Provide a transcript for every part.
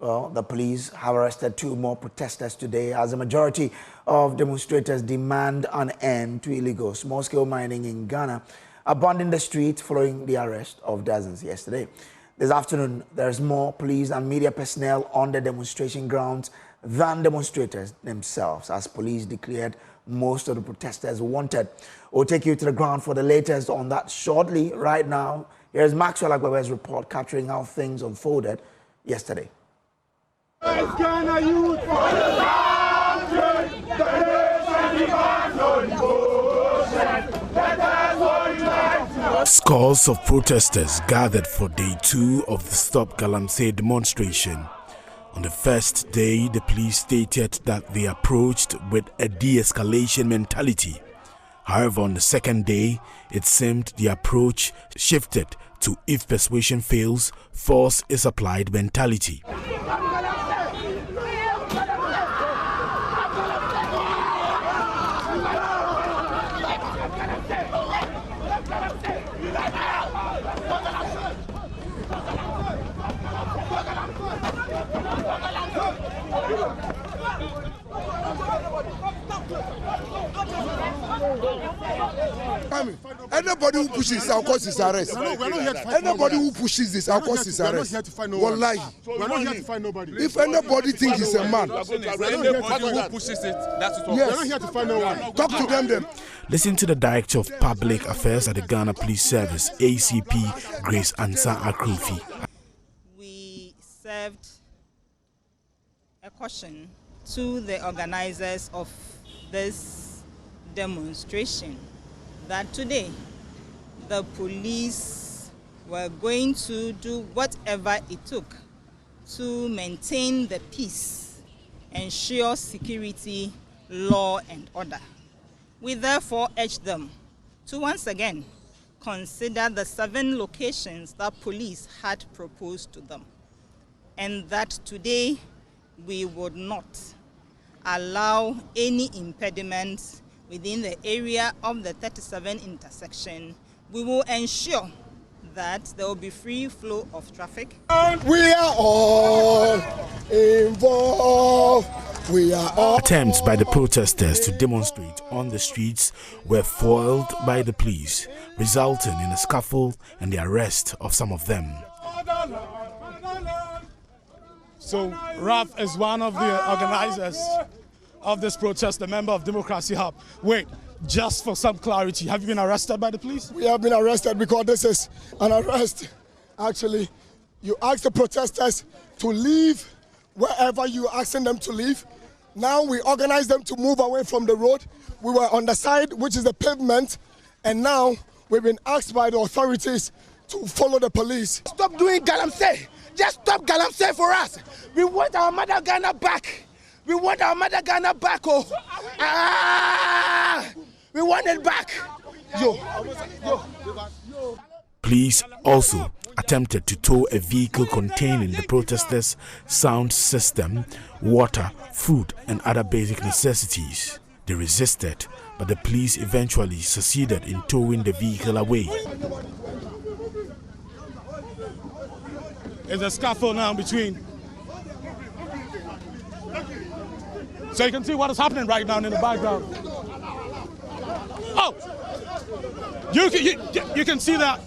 Well, the police have arrested 2 more protesters today as a majority of demonstrators demand an end to illegal small-scale mining in Ghana, abandoning the street following the arrest of dozens yesterday. This afternoon, there's more police and media personnel on the demonstration grounds than demonstrators themselves, as police declared most of the protesters wanted. We'll take you to the ground for the latest on that shortly. Right now, here's Maxwell Agbawe's report capturing how things unfolded yesterday. Scores of protesters gathered for day 2 of the Stop Galamsey demonstration. On the first day, the police stated that they approached with a de-escalation mentality. However, on the second day, it seemed the approach shifted to if persuasion fails, force is applied mentality. Anybody who pushes this, of course, is arrest. Anybody who pushes this, of course, is arrest. We're not here to find nobody. If anybody thinks he's a man, anybody who pushes it, that's it. Yes. We're not here to find no one. Talk to them then. Listen to the Director of Public Affairs at the Ghana Police Service, ACP Grace Ansa Akrufi. We served a caution to the organizers of this demonstration that today the police were going to do whatever it took to maintain the peace, ensure security, law and order. We therefore urge them to once again consider the 7 locations that police had proposed to them, and that today we would not allow any impediments within the area of the 37 intersection. We will ensure that there will be free flow of traffic. We are all involved. We are all. Attempts by the protesters to demonstrate on the streets were foiled by the police, resulting in a scuffle and the arrest of some of them. So Raf is one of the organizers of this protest, a member of Democracy Hub. Wait, just for some clarity, have you been arrested by the police? We have been arrested because this is an arrest. Actually, you ask the protesters to leave wherever you're asking them to leave. Now we organize them to move away from the road. We were on the side, which is the pavement, and now we've been asked by the authorities to follow the police. Stop doing Galamsey. Just stop Galamsey for us. We want our mother Ghana back. We want our mother Ghana back. Oh. We want it back. Police also attempted to tow a vehicle containing the protesters' sound system, water, food, and other basic necessities. They resisted, but the police eventually succeeded in towing the vehicle away. There's a scuffle now between. So you can see what is happening right now in the background. Oh! You can see that.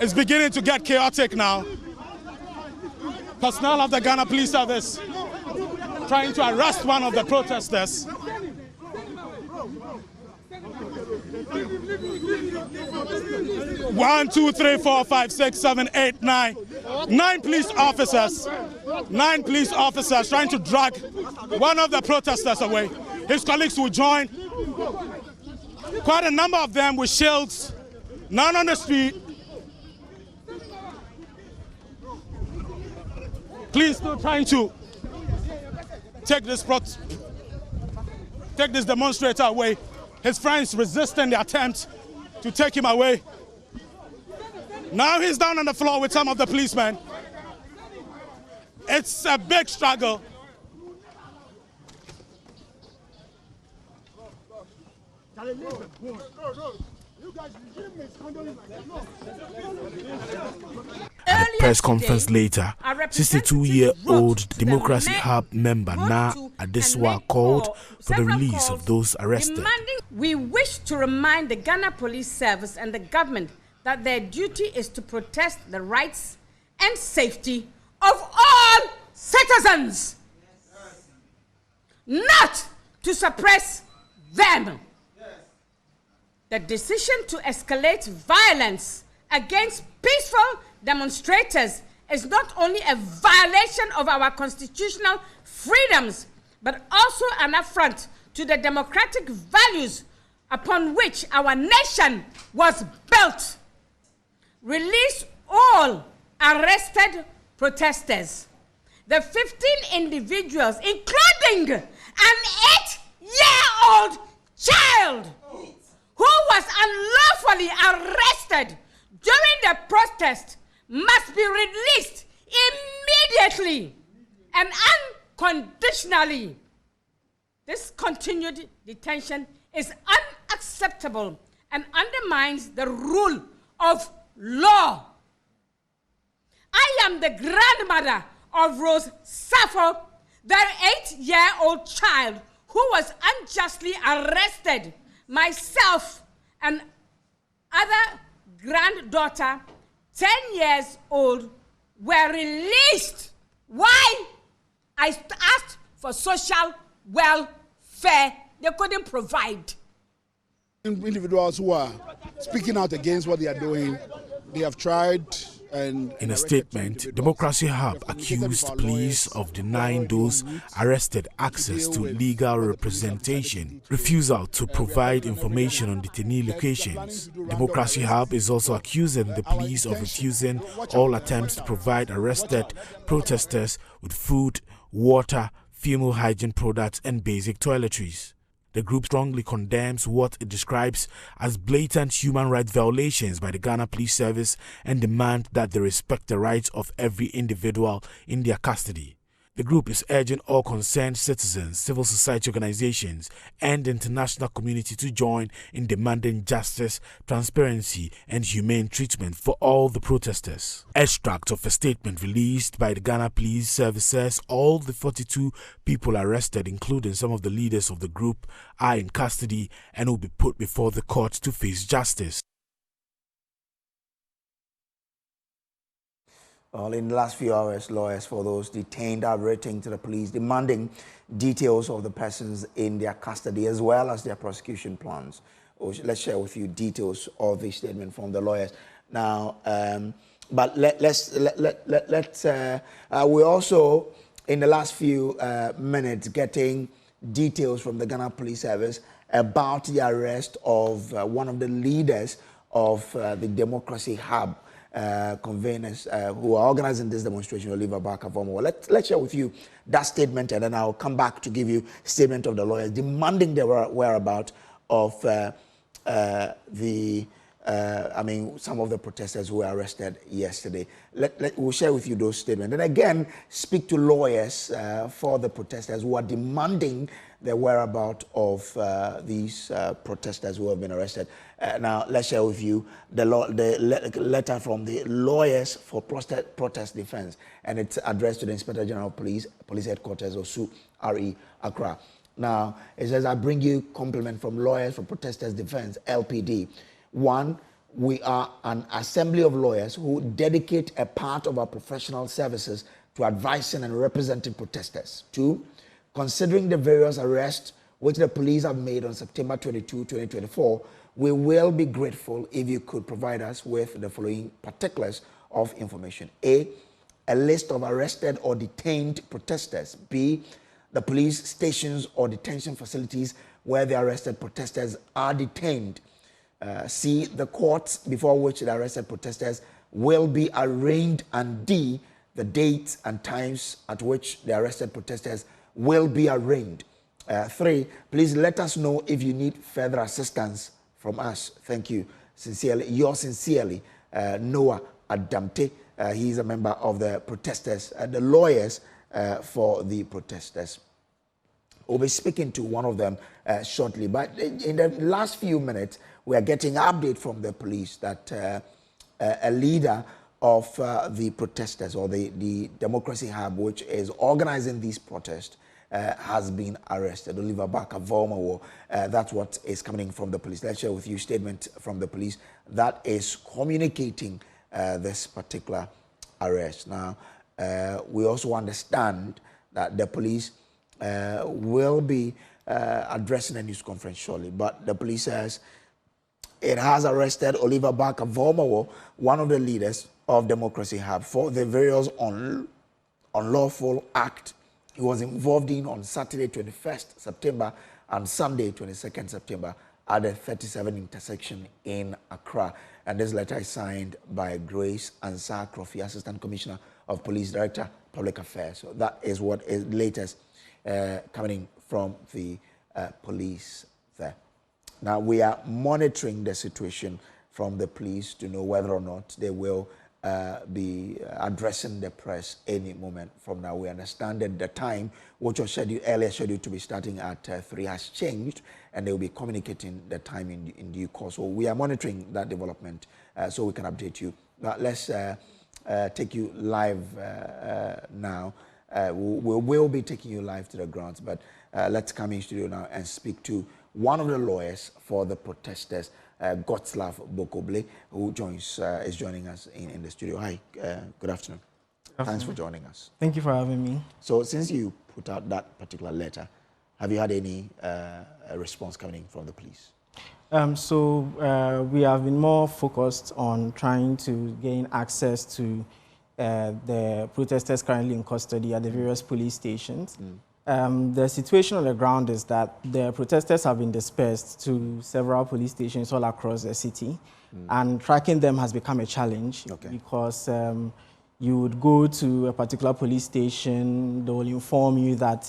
It's beginning to get chaotic now. Personnel of the Ghana Police Service trying to arrest one of the protesters. 1, 2, 3, 4, 5, 6, 7, 8, 9. 9 police officers. 9 police officers trying to drag one of the protesters away. His colleagues will join. Quite a number of them with shields. None on the street. Police still trying to take this demonstrator away. His friends resisting the attempt to take him away. Now he's down on the floor with some of the policemen. It's a big struggle. At a press conference later, 62-year-old Democracy Hub member Na Adeswa called for the release of those arrested. We wish to remind the Ghana Police Service and the government that their duty is to protect the rights and safety of all citizens, not to suppress them. The decision to escalate violence against peaceful demonstrators is not only a violation of our constitutional freedoms, but also an affront to the democratic values upon which our nation was built. Release all arrested protesters. The 15 individuals, including an 8-year-old child who was unlawfully arrested during the protest, must be released immediately and unconditionally. This continued detention is unacceptable and undermines the rule of law. I am the grandmother of Rose Sappho, the 8-year-old child who was unjustly arrested. Myself and other granddaughter, 10 years old, were released. Why? I asked for social welfare. They couldn't provide. Individuals who are speaking out against what they are doing, they have tried. And in a statement, Democracy Hub accused police of denying those arrested access to legal representation, refusal to provide information on detainee locations. Democracy Hub is also accusing the police of refusing all attempts to provide arrested protesters with food, water, female hygiene products and basic toiletries. The group strongly condemns what it describes as blatant human rights violations by the Ghana Police Service and demand that they respect the rights of every individual in their custody. The group is urging all concerned citizens, civil society organizations, and the international community to join in demanding justice, transparency, and humane treatment for all the protesters. Extract of a statement released by the Ghana Police Service says all the 42 people arrested, including some of the leaders of the group, are in custody and will be put before the court to face justice. Well, in the last few hours, lawyers for those detained are writing to the police demanding details of the persons in their custody as well as their prosecution plans. Let's share with you details of the statement from the lawyers. Now, but we're also, in the last few minutes, getting details from the Ghana Police Service about the arrest of one of the leaders of the Democracy Hub conveners who are organizing this demonstration, Oliver Barker-Vormo. Let's share with you that statement, and then I'll come back to give you a statement of the lawyers demanding the whereabouts of some of the protesters who were arrested yesterday. We'll share with you those statements. And again, speak to lawyers for the protesters who are demanding the whereabouts of these protesters who have been arrested. Now, let's share with you the letter from the lawyers for protest defense, and it's addressed to the Inspector General of Police Headquarters, OSU, RE, Accra. Now, it says, I bring you compliment from lawyers for protesters defense, LPD. 1, we are an assembly of lawyers who dedicate a part of our professional services to advising and representing protesters. 2, considering the various arrests which the police have made on September 22, 2024, we will be grateful if you could provide us with the following particulars of information. A list of arrested or detained protesters. B, the police stations or detention facilities where the arrested protesters are detained. C, the courts before which the arrested protesters will be arraigned. And D, the dates and times at which the arrested protesters will be arraigned. 3, please let us know if you need further assistance from us. Thank you. Sincerely, yours sincerely, Noah Adamte. He's a member of the protesters, the lawyers for the protesters. We'll be speaking to one of them shortly. But in the last few minutes, we are getting update from the police that a leader of the protesters, or the Democracy Hub, which is organizing these protests, has been arrested. Oliver Akufo-Addo, that's what is coming from the police. Let's share with you a statement from the police that is communicating this particular arrest. Now, we also understand that the police will be addressing a news conference shortly, but the police says it has arrested Oliver Akufo-Addo, one of the leaders of Democracy Hub, for the various unlawful act he was involved in on Saturday 21st September and Sunday 22nd September at the 37 intersection in Accra. And this letter is signed by Grace Ansah Krofi, Assistant Commissioner of Police, Director, Public Affairs. So that is what is latest coming from the police there. Now, we are monitoring the situation from the police to know whether or not they will be addressing the press any moment from now. We understand that the time, which was earlier scheduled to be starting at 3, has changed, and they will be communicating the time in due course. So we are monitoring that development so we can update you. Now, let's take you live now. We will be taking you live to the grounds, but let's come in studio now and speak to one of the lawyers for the protesters, Godslav Bokoble, who is joining us in the studio. Hi, good afternoon. Thanks for joining us. Thank you for having me. So since you put out that particular letter, have you had any response coming from the police? We have been more focused on trying to gain access to the protesters currently in custody at the various police stations. The situation on the ground is that the protesters have been dispersed to several police stations all across the city, and tracking them has become a challenge because you would go to a particular police station, they will inform you that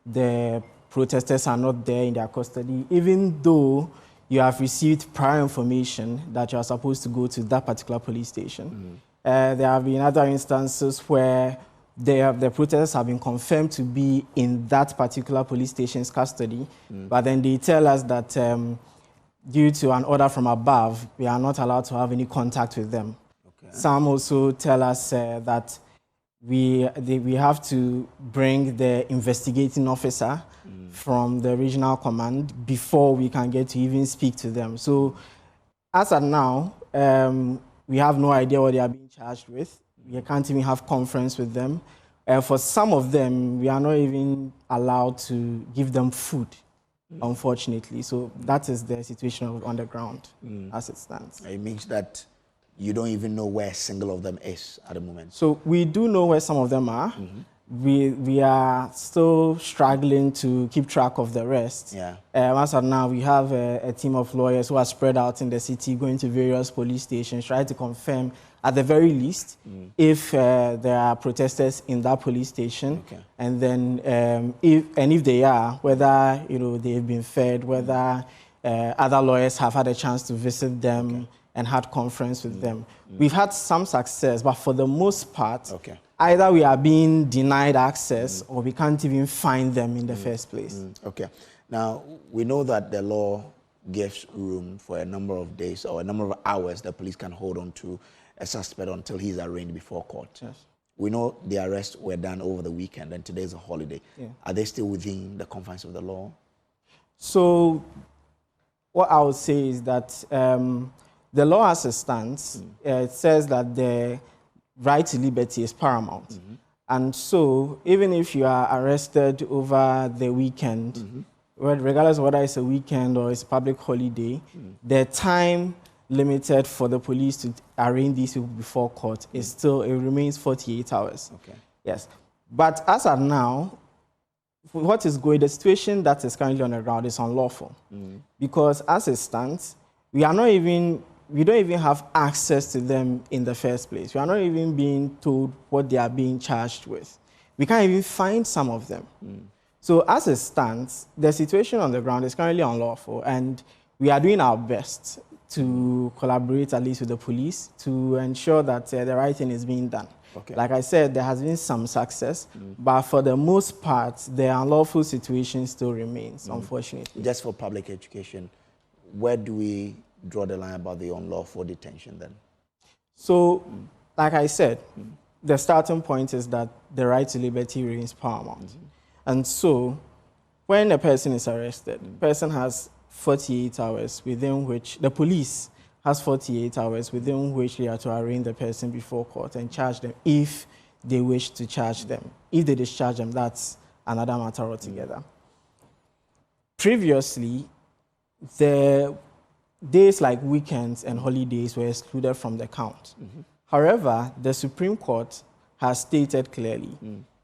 the protesters are not there in their custody, even though you have received prior information that you are supposed to go to that particular police station. There have been other instances where the protesters have been confirmed to be in that particular police station's custody, but then they tell us that due to an order from above, we are not allowed to have any contact with them. Some also tell us that we have to bring the investigating officer from the regional command before we can get to even speak to them. So as of now, we have no idea what they are being charged with. We can't even have conference with them. For some of them, we are not even allowed to give them food, unfortunately. So that is the situation on the ground as it stands. It means that you don't even know where a single of them is at the moment. So we do know where some of them are. We are still struggling to keep track of the rest. As of now, we have a team of lawyers who are spread out in the city, going to various police stations, trying to confirm, at the very least, if there are protesters in that police station, and then if they are, whether they've been fed, whether other lawyers have had a chance to visit them and had conference with them. We've had some success, but for the most part, either we are being denied access or we can't even find them in the first place. Now, we know that the law gives room for a number of days or a number of hours the police can hold on to a suspect until he's arraigned before court. We know the arrests were done over the weekend and today's a holiday. Are they still within the confines of the law? So what I would say is that the law as it stands, it says that the right to liberty is paramount. And so even if you are arrested over the weekend, regardless of whether it's a weekend or it's a public holiday, the time limited for the police to arraign these people before court is still, it remains 48 hours. Yes. But as of now, what is going, the situation that is currently on the ground is unlawful. Because as it stands, we don't even have access to them in the first place. We are not even being told what they are being charged with. We can't even find some of them. So as it stands, the situation on the ground is currently unlawful, and we are doing our best to collaborate at least with the police to ensure that the right thing is being done. Like I said, there has been some success, but for the most part, the unlawful situation still remains, unfortunately. Just for public education, where do we draw the line about the unlawful detention then? So, like I said, the starting point is that the right to liberty reigns paramount. And so, when a person is arrested, the person has 48 hours within which, the police has 48 hours within which they are to arraign the person before court and charge them if they wish to charge them. If they discharge them, that's another matter altogether. Previously, the days like weekends and holidays were excluded from the count. However, the Supreme Court has stated clearly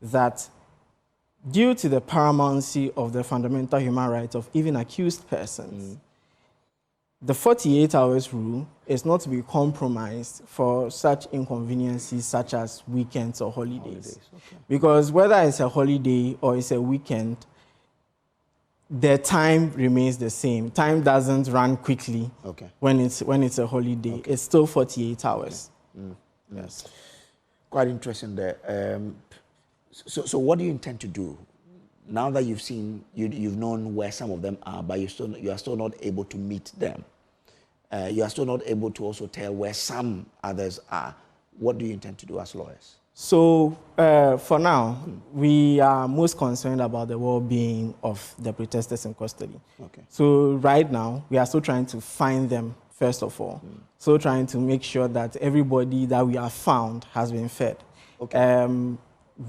that due to the paramountcy of the fundamental human rights of even accused persons, the 48 hours rule is not to be compromised for such inconveniences such as weekends or holidays. Because whether it's a holiday or it's a weekend, the time remains the same. Time doesn't run quickly when it's a holiday. It's still 48 hours. Yes. Quite interesting there. So what do you intend to do? Now that you've seen, you've known where some of them are, but you are still not able to meet them. You are still not able to also tell where some others are. What do you intend to do as lawyers? So for now, we are most concerned about the well-being of the protesters in custody. So right now, we are still trying to find them, first of all. So trying to make sure that everybody that we have found has been fed.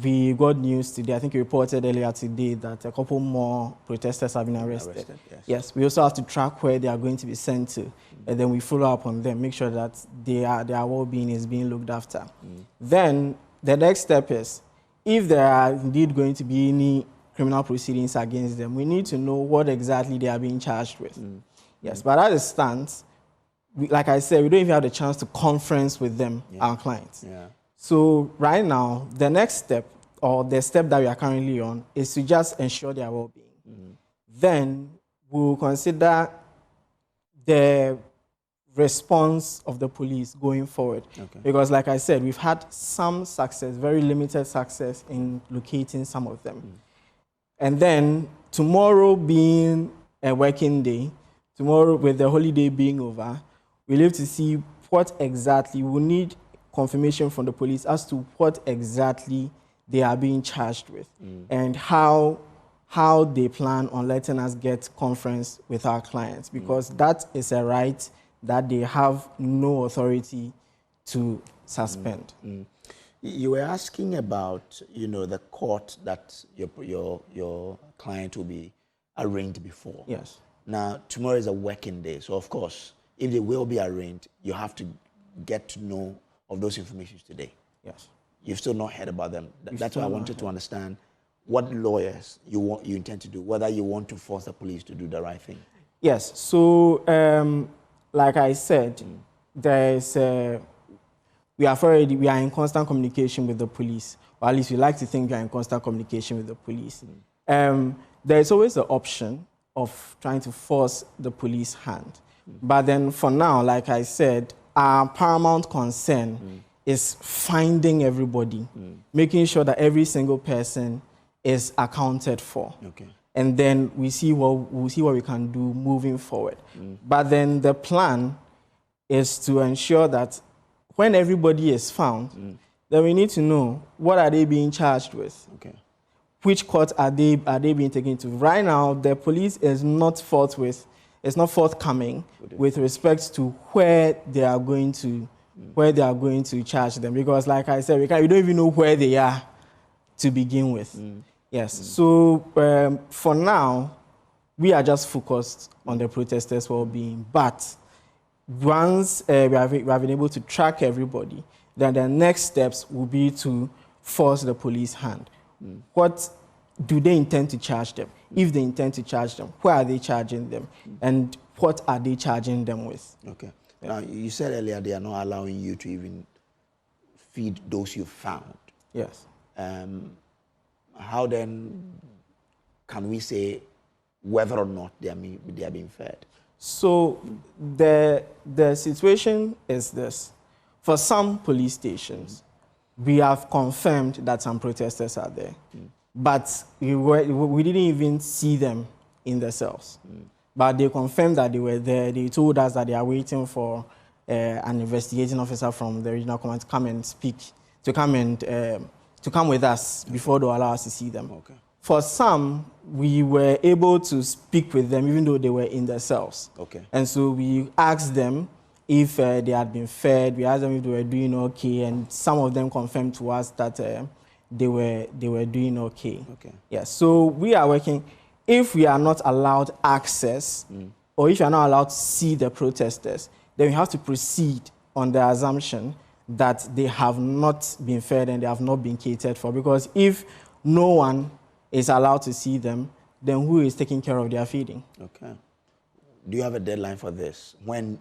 We got news today, I think you reported earlier today, that a couple more protesters have been arrested. Yes, we also have to track where they are going to be sent to, and then we follow up on them, make sure that their well-being is being looked after. Then the next step is, if there are indeed going to be any criminal proceedings against them, we need to know what exactly they are being charged with. Yes, but as it stands, like I said, we don't even have the chance to conference with them, our clients. So right now, the next step, or the step that we are currently on, is to just ensure their well-being. Then we'll consider the response of the police going forward. Because like I said, we've had some success, very limited success in locating some of them. And then tomorrow being a working day, tomorrow with the holiday being over, we live to see what exactly we need confirmation from the police as to what exactly they are being charged with and how they plan on letting us get conference with our clients, because that is a right that they have no authority to suspend. You were asking about, the court that your client will be arraigned before. Yes. Now, tomorrow is a working day, so of course, if they will be arraigned, you have to get to know of those information today. Yes. You've still not heard about them. That's why I wanted to understand what lawyers you intend to do, whether you want to force the police to do the right thing. Yes. So, like I said, we are in constant communication with the police, or at least we like to think we are in constant communication with the police. There is always the option of trying to force the police hand. But then for now, like I said, our paramount concern is finding everybody, making sure that every single person is accounted for. And then we'll see what we can do moving forward. But then the plan is to ensure that when everybody is found, then we need to know what are they being charged with. Which court are they being taken to? Right now, the police is not forthcoming with respect to where they are going to charge them, because like I said, we don't even know where they are to begin with. Yes. So for now, we are just focused on the protesters' well-being. But once we have been able to track everybody, then the next steps will be to force the police hand. What do they intend to charge them? If they intend to charge them, where are they charging them? And what are they charging them with? Now, you said earlier they are not allowing you to even feed those you found. Yes. How then can we say whether or not they are being fed? So the situation is this. For some police stations, we have confirmed that some protesters are there. But we didn't even see them in the cells. but they confirmed that they were there. They told us that they are waiting for an investigating officer from the regional command to come and speak, to come with us before they allow us to see them. Okay. For some, we were able to speak with them even though they were in their cells. Okay. And so we asked them if they had been fed. We asked them if they were doing okay, and some of them confirmed to us that they were doing okay. Okay. Yeah. So we are working. If we are not allowed access, or if you are not allowed to see the protesters, then we have to proceed on the assumption that they have not been fed and they have not been catered for. Because if no one is allowed to see them, then who is taking care of their feeding? Okay. Do you have a deadline for this? When,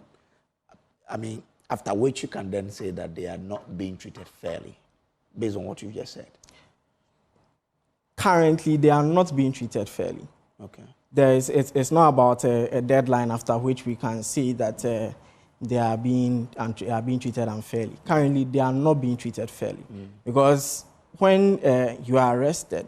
I mean, after which you can then say that they are not being treated fairly, based on what you just said? Currently, they are not being treated fairly. Okay. It's not about a deadline after which we can say that they are being treated unfairly. Currently, they are not being treated fairly. Because when you are arrested,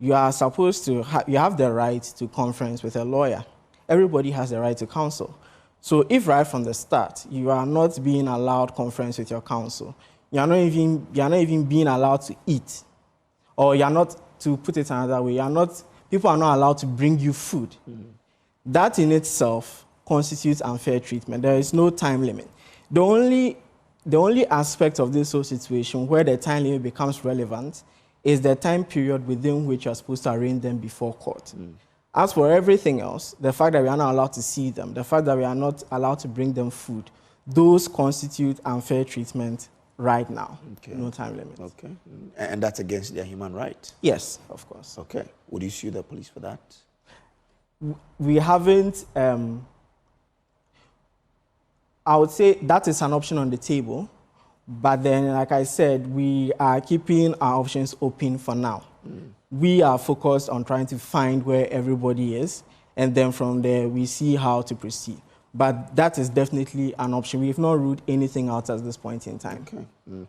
you are supposed to, you have the right to conference with a lawyer. Everybody has the right to counsel. So if right from the start, you are not being allowed conference with your counsel, you are not even being allowed to eat, or you are not, to put it another way, people are not allowed to bring you food. That in itself constitutes unfair treatment. There is no time limit. The only aspect of this whole situation where the time limit becomes relevant is the time period within which you are supposed to arraign them before court. As for everything else, the fact that we are not allowed to see them, the fact that we are not allowed to bring them food, those constitute unfair treatment right now. Okay. No time limit. Okay. And that's against their human right? Yes, of course. Okay. Would you sue the police for that? We haven't... I would say that is an option on the table. But then, like I said, we are keeping our options open for now. We are focused on trying to find where everybody is, and then from there, we see how to proceed. But that is definitely an option. We have not ruled anything out at this point in time. Okay.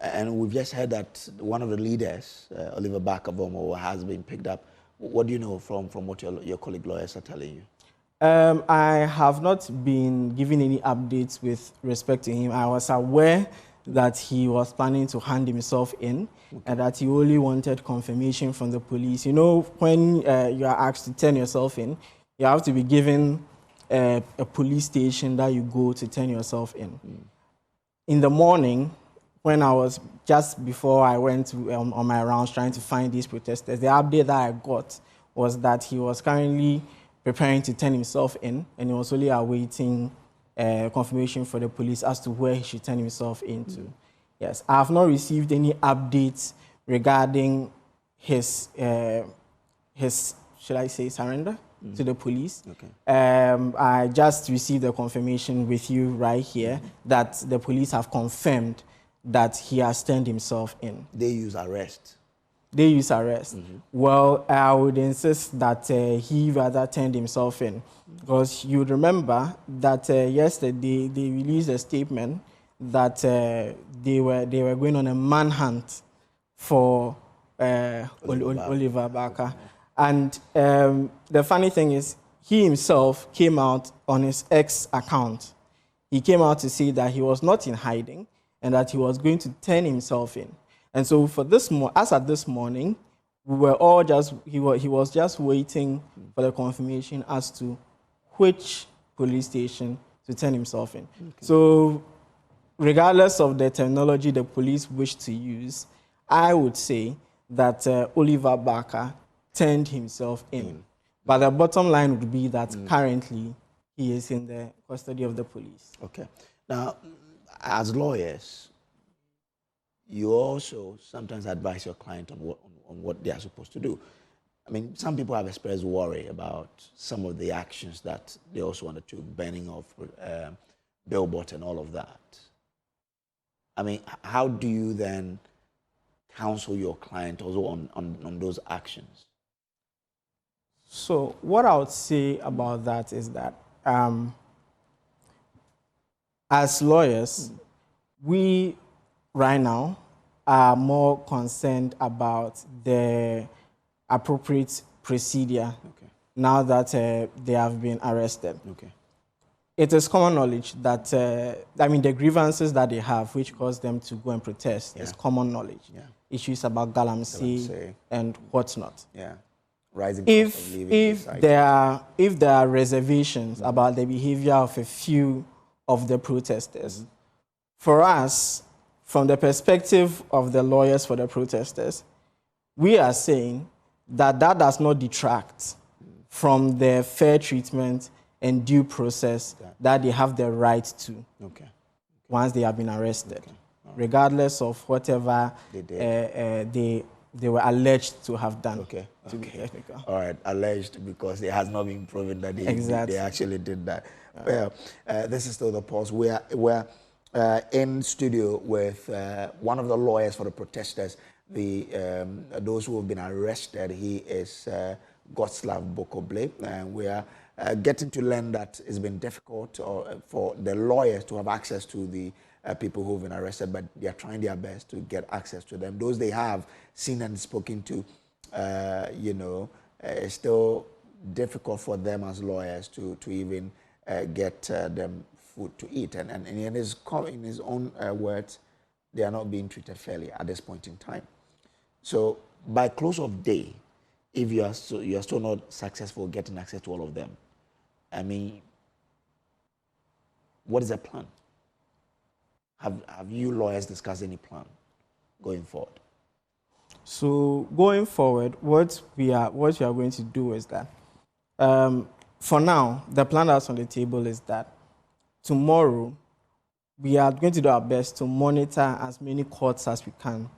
And we've just heard that one of the leaders, Oliver Barker-Vomo, has been picked up. What do you know from what your colleague lawyers are telling you? I have not been given any updates with respect to him. I was aware that he was planning to hand himself in, and that he only wanted confirmation from the police. You know, when you are asked to turn yourself in, you have to be given a police station that you go to turn yourself in. In the morning, when I was just before I went on my rounds trying to find these protesters, the update that I got was that he was currently preparing to turn himself in, and he was only awaiting confirmation for the police as to where he should turn himself into. Yes, I have not received any updates regarding his should I say, surrender to the police. Okay. I just received a confirmation with you right here that the police have confirmed that he has turned himself in. They use arrest. They use arrest. Well, I would insist that he rather turned himself in, because you remember that yesterday they released a statement that they were going on a manhunt for Oliver Barker. And the funny thing is, he himself came out on his X account. He came out to say that he was not in hiding and that he was going to turn himself in. And so for this, as at this morning, we were all he was just waiting for the confirmation as to which police station to turn himself in. Okay. So regardless of the terminology the police wish to use, I would say that Oliver Barker turned himself in. But the bottom line would be that currently he is in the custody of the police. Okay. Now, as lawyers, you also sometimes advise your client on what they are supposed to do. I mean, some people have expressed worry about some of the actions that they also undertook, burning of billboards and all of that. I mean, how do you then counsel your client also on those actions? So what I would say about that is that as lawyers, we right now are more concerned about the appropriate procedure now that they have been arrested. Okay. It is common knowledge that, the grievances that they have, which caused them to go and protest, is common knowledge. Yeah. Issues about Galamsey and whatnot. Yeah. Rising if there are reservations about the behavior of a few of the protesters, for us, from the perspective of the lawyers for the protesters, we are saying that that does not detract from the fair treatment and due process that they have the right to once they have been arrested, regardless of whatever they were alleged to have done. Okay. All right, alleged because it has not been proven that they actually did that. Well, this is still the pulse. We're in studio with one of the lawyers for the protesters, those who have been arrested. He is Goslav Bokoble, and we are getting to learn that it's been difficult for the lawyers to have access to the people who've been arrested, but they are trying their best to get access to them. Those they have seen and spoken to, it's still difficult for them as lawyers to even get them food to eat. And in his own words, they are not being treated fairly at this point in time. So by close of day, if you are still not successful getting access to all of them, I mean, what is the plan? Have you lawyers discussed any plan going forward? So going forward, what we are going to do is that, for now, the plan that's on the table is that tomorrow we are going to do our best to monitor as many courts as we can,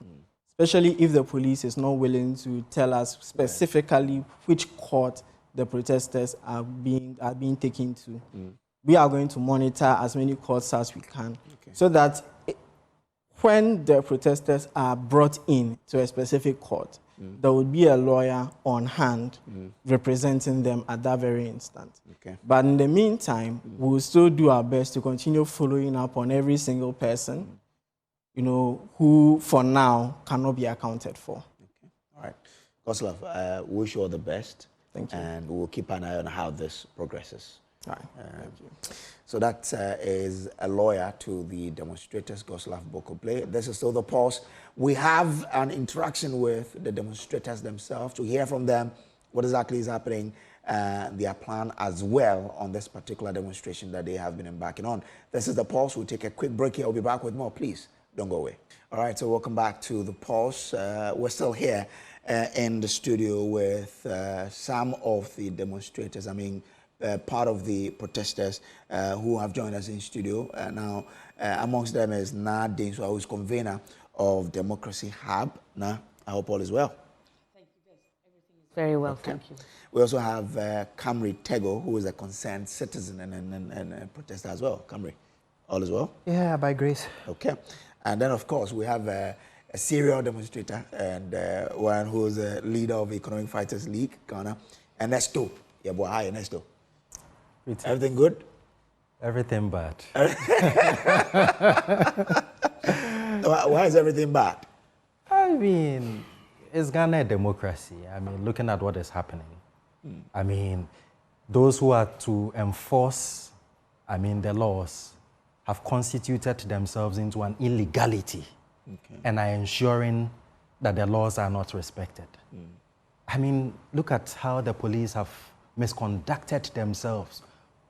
especially if the police is not willing to tell us specifically which court the protesters are being taken to. We are going to monitor as many courts as we can, so that when the protesters are brought in to a specific court, there would be a lawyer on hand representing them at that very instant. But in the meantime, we will still do our best to continue following up on every single person, who for now cannot be accounted for. All right. Goslav, wish you all the best. Thank you. And we'll keep an eye on how this progresses. All right. Thank you. So that is a lawyer to the demonstrators, Goslav Bokoble. This is still the pulse. We have an interaction with the demonstrators themselves to hear from them what exactly is happening, their plan as well on this particular demonstration that they have been embarking on. This is the pulse. We'll take a quick break here. We'll be back with more. Please don't go away. All right, so welcome back to the pulse. We're still here in the studio with some of the demonstrators. Part of the protesters who have joined us in studio. Now, amongst them is Na Dinswa, who is convener of Democracy Hub. Na, I hope all is well. Thank you, guys. Everything is very well, thank you. We also have Kamri Tego, who is a concerned citizen and protester as well. Kamri, all is well? Yeah, by grace. Okay. And then, of course, we have a serial demonstrator and one who is a leader of the Economic Fighters League, Ghana, Ernesto Yeboah. Hi, Ernesto. Everything good? Everything bad. Why is everything bad? It's Ghana democracy. Looking at what is happening. Those who are to enforce, the laws have constituted themselves into an illegality and are ensuring that the laws are not respected. Look at how the police have misconducted themselves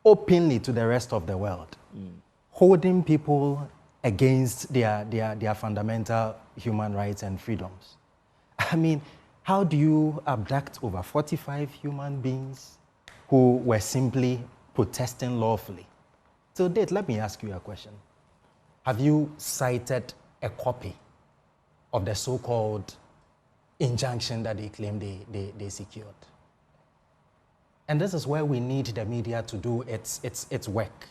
openly to the rest of the world, holding people against their fundamental human rights and freedoms. How do you abduct over 45 human beings who were simply protesting lawfully? To date, let me ask you a question. Have you cited a copy of the so-called injunction that they claim they secured? And this is where we need the media to do its work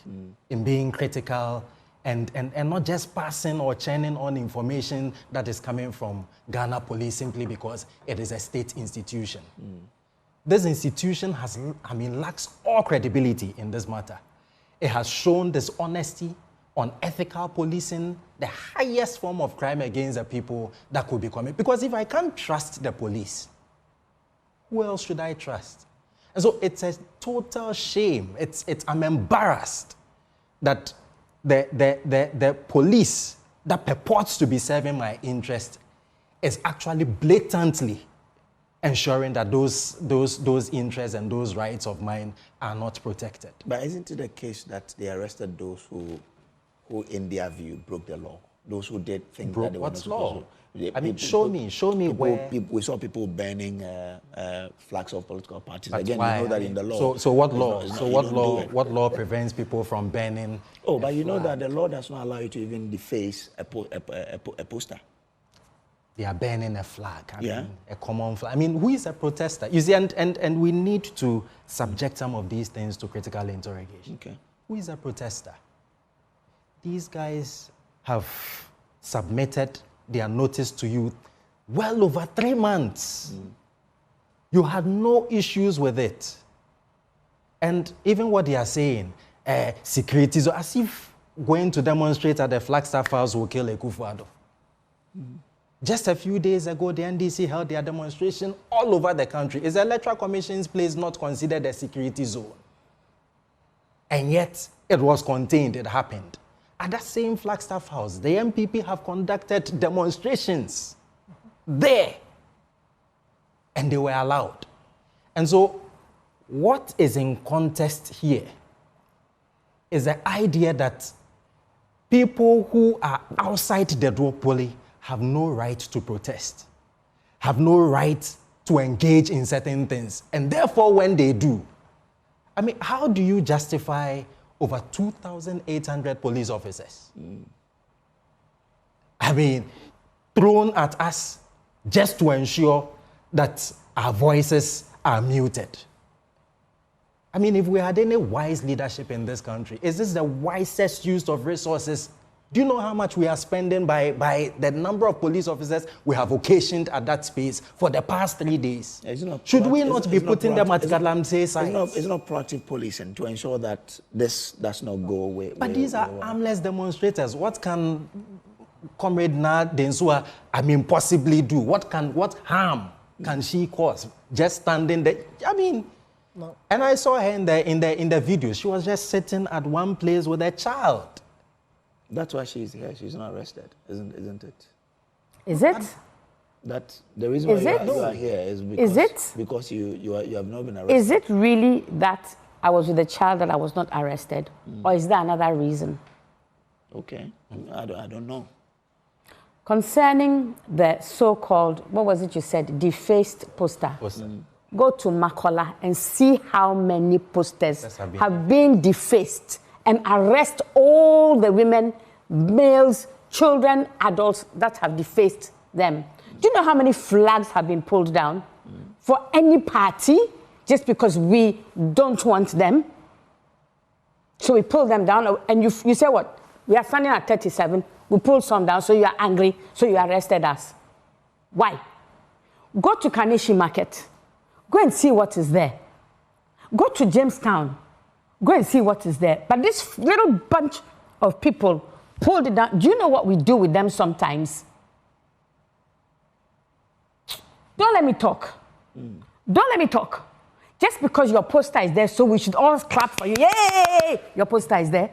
in being critical and not just passing or churning on information that is coming from Ghana police simply because it is a state institution. This institution lacks all credibility in this matter. It has shown dishonesty, unethical policing, the highest form of crime against the people that could be committed. Because if I can't trust the police, who else should I trust? And so it's a total shame. I'm embarrassed that the police that purports to be serving my interest is actually blatantly ensuring that those interests and those rights of mine are not protected. But isn't it the case that they arrested those who in their view, broke the law? Those who did things that they were not supposed to. I mean, show me where. We saw people burning flags of political parties. That's Again, why, you know that in the law. So what law? What law prevents people from burning? Oh, but you know that the law does not allow you to even deface a poster. They are burning a flag. I mean, a common flag. I mean, who is a protester? You see, and we need to subject some of these things to critical interrogation. Okay. Who is a protester? These guys have submitted their notice to you well over 3 months. You had no issues with it. And even what they are saying, security, so as if going to demonstrate at the Flagstaff House will kill Akufo-Addo. Just a few days ago, the NDC held their demonstration all over the country. Is the Electoral Commission's place not considered a security zone? And yet, it was contained, it happened. At that same Flagstaff House, the MPP have conducted demonstrations there, and they were allowed. And so, what is in contest here is the idea that people who are outside the duopoly have no right to protest, have no right to engage in certain things, and therefore when they do, I mean, how do you justify over 2,800 police officers? I mean, thrown at us just to ensure that our voices are muted. I mean, if we had any wise leadership in this country, is this the wisest use of resources? Do you know how much we are spending by the number of police officers we have occasioned at that space for the past 3 days? Should we not be putting them at Galamsey sites? It's not proactive policing to ensure that this does not go away. But these are armless demonstrators. What can Comrade Nad Densua, possibly do? What harm can she cause? Just standing there? I mean, no. And I saw her in the video. She was just sitting at one place with a child. That's why she's here. She's not arrested, isn't it? Is it? That the reason why you are here is because you have not been arrested. Is it really that I was with a child that I was not arrested, or is there another reason? Okay, I don't know. Concerning the so-called, what was it you said, defaced poster? Go to Makola and see how many posters have been defaced, and arrest all the women, males, children, adults that have defaced them. Do you know how many flags have been pulled down for any party just because we don't want them? So we pull them down, and you say what? We are standing at 37, we pulled some down, so you are angry, so you arrested us. Why? Go to Kaneshi Market. Go and see what is there. Go to Jamestown. Go and see what is there. But this little bunch of people pulled it down. Do you know what we do with them sometimes? Don't let me talk. Don't let me talk. Just because your poster is there, so we should all clap for you. Yay! Your poster is there.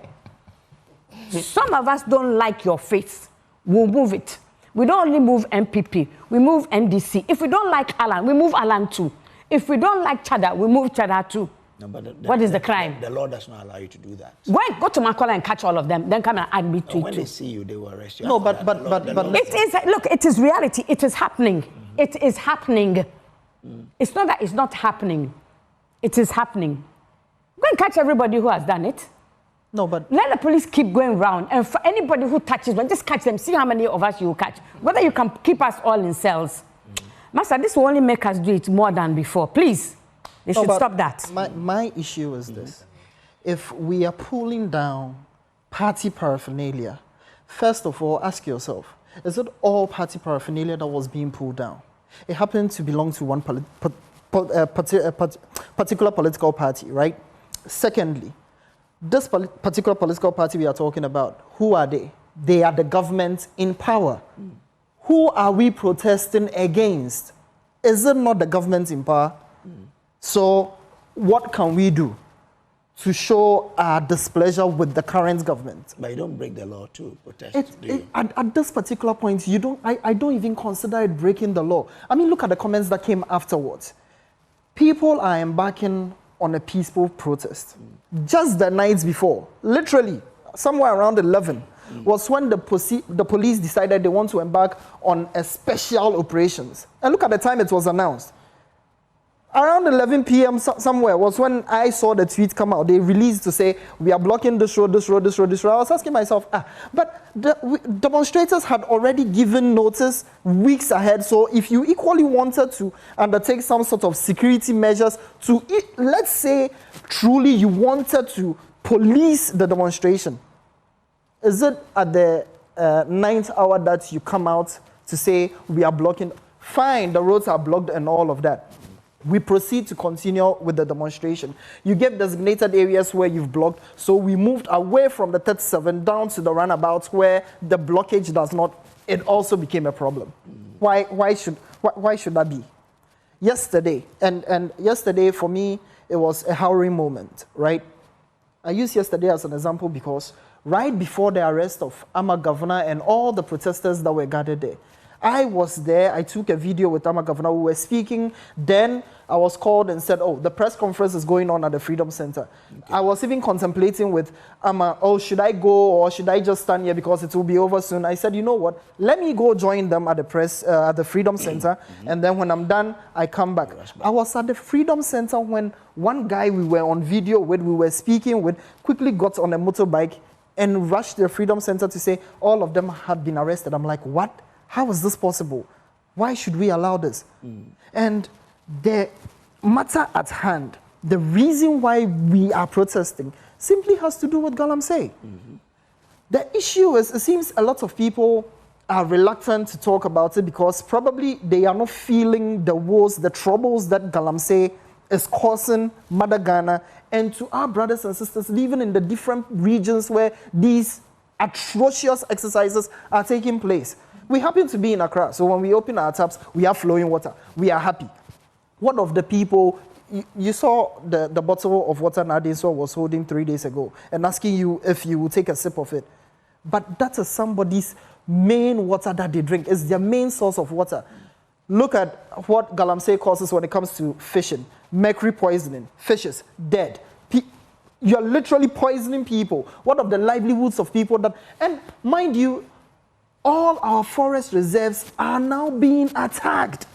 Some of us don't like your face. We'll move it. We don't only move MPP. We move NDC. If we don't like Alan, we move Alan too. If we don't like Chada, we move Chada too. No, but what is the crime? The law does not allow you to do that. Go to Makola and catch all of them. Then come and add me to it. When they see you, they will arrest you. No, but it is. Look, it is reality. It is happening. It is happening. It's not that it's not happening. It is happening. Go and catch everybody who has done it. No, but let the police keep going round, and for anybody who touches one, just catch them. See how many of us you will catch. Whether you can keep us all in cells. Master, this will only make us do it more than before. Please. They should stop that. My issue is this. If we are pulling down party paraphernalia, first of all, ask yourself, is it all party paraphernalia that was being pulled down? It happened to belong to one particular political party, right? Secondly, this particular political party we are talking about, who are they? They are the government in power. Who are we protesting against? Is it not the government in power? So what can we do to show our displeasure with the current government? But you don't break the law to protest, do you? At this particular point, I don't even consider it breaking the law. I mean, look at the comments that came afterwards. People are embarking on a peaceful protest. Just the nights before, literally, somewhere around 11, was when the police decided they want to embark on a special operations. And look at the time it was announced. Around 11 p.m. somewhere was when I saw the tweet come out. They released to say, we are blocking this road, this road, this road, this road. I was asking myself, but the demonstrators had already given notice weeks ahead. So if you equally wanted to undertake some sort of security measures to, let's say, truly you wanted to police the demonstration, is it at the 9th hour that you come out to say, we are blocking? Fine, the roads are blocked and all of that. We proceed to continue with the demonstration. You get designated areas where you've blocked, so we moved away from the 37 down to the roundabouts where the blockage does not, it also became a problem. Why should that be? Yesterday, and yesterday for me, it was a harrowing moment, right? I use yesterday as an example because right before the arrest of Ama Governor and all the protesters that were gathered there, I was there. I took a video with Ama Governor. We were speaking. Then I was called and said, oh, the press conference is going on at the Freedom Center. Okay. I was even contemplating with Ama, oh, should I go or should I just stand here because it will be over soon? I said, you know what? Let me go join them at the Freedom Center. And then when I'm done, I come back. I was at the Freedom Center when one guy we were on video with, we were speaking with, quickly got on a motorbike and rushed the Freedom Center to say all of them had been arrested. I'm like, what? How is this possible? Why should we allow this? And the matter at hand, the reason why we are protesting, simply has to do with Galamsey. The issue is, it seems a lot of people are reluctant to talk about it because probably they are not feeling the woes, the troubles that Galamsey is causing Mother Ghana and to our brothers and sisters living in the different regions where these atrocious exercises are taking place. We happen to be in Accra, so when we open our taps, we have flowing water. We are happy. One of the people, you saw the bottle of water Nadinso was holding 3 days ago and asking you if you will take a sip of it. But that is somebody's main water that they drink. It's their main source of water. Look at what Galamsey causes when it comes to fishing. Mercury poisoning, fishes, dead. You're literally poisoning people. One of the livelihoods of people that, and mind you, all our forest reserves are now being attacked.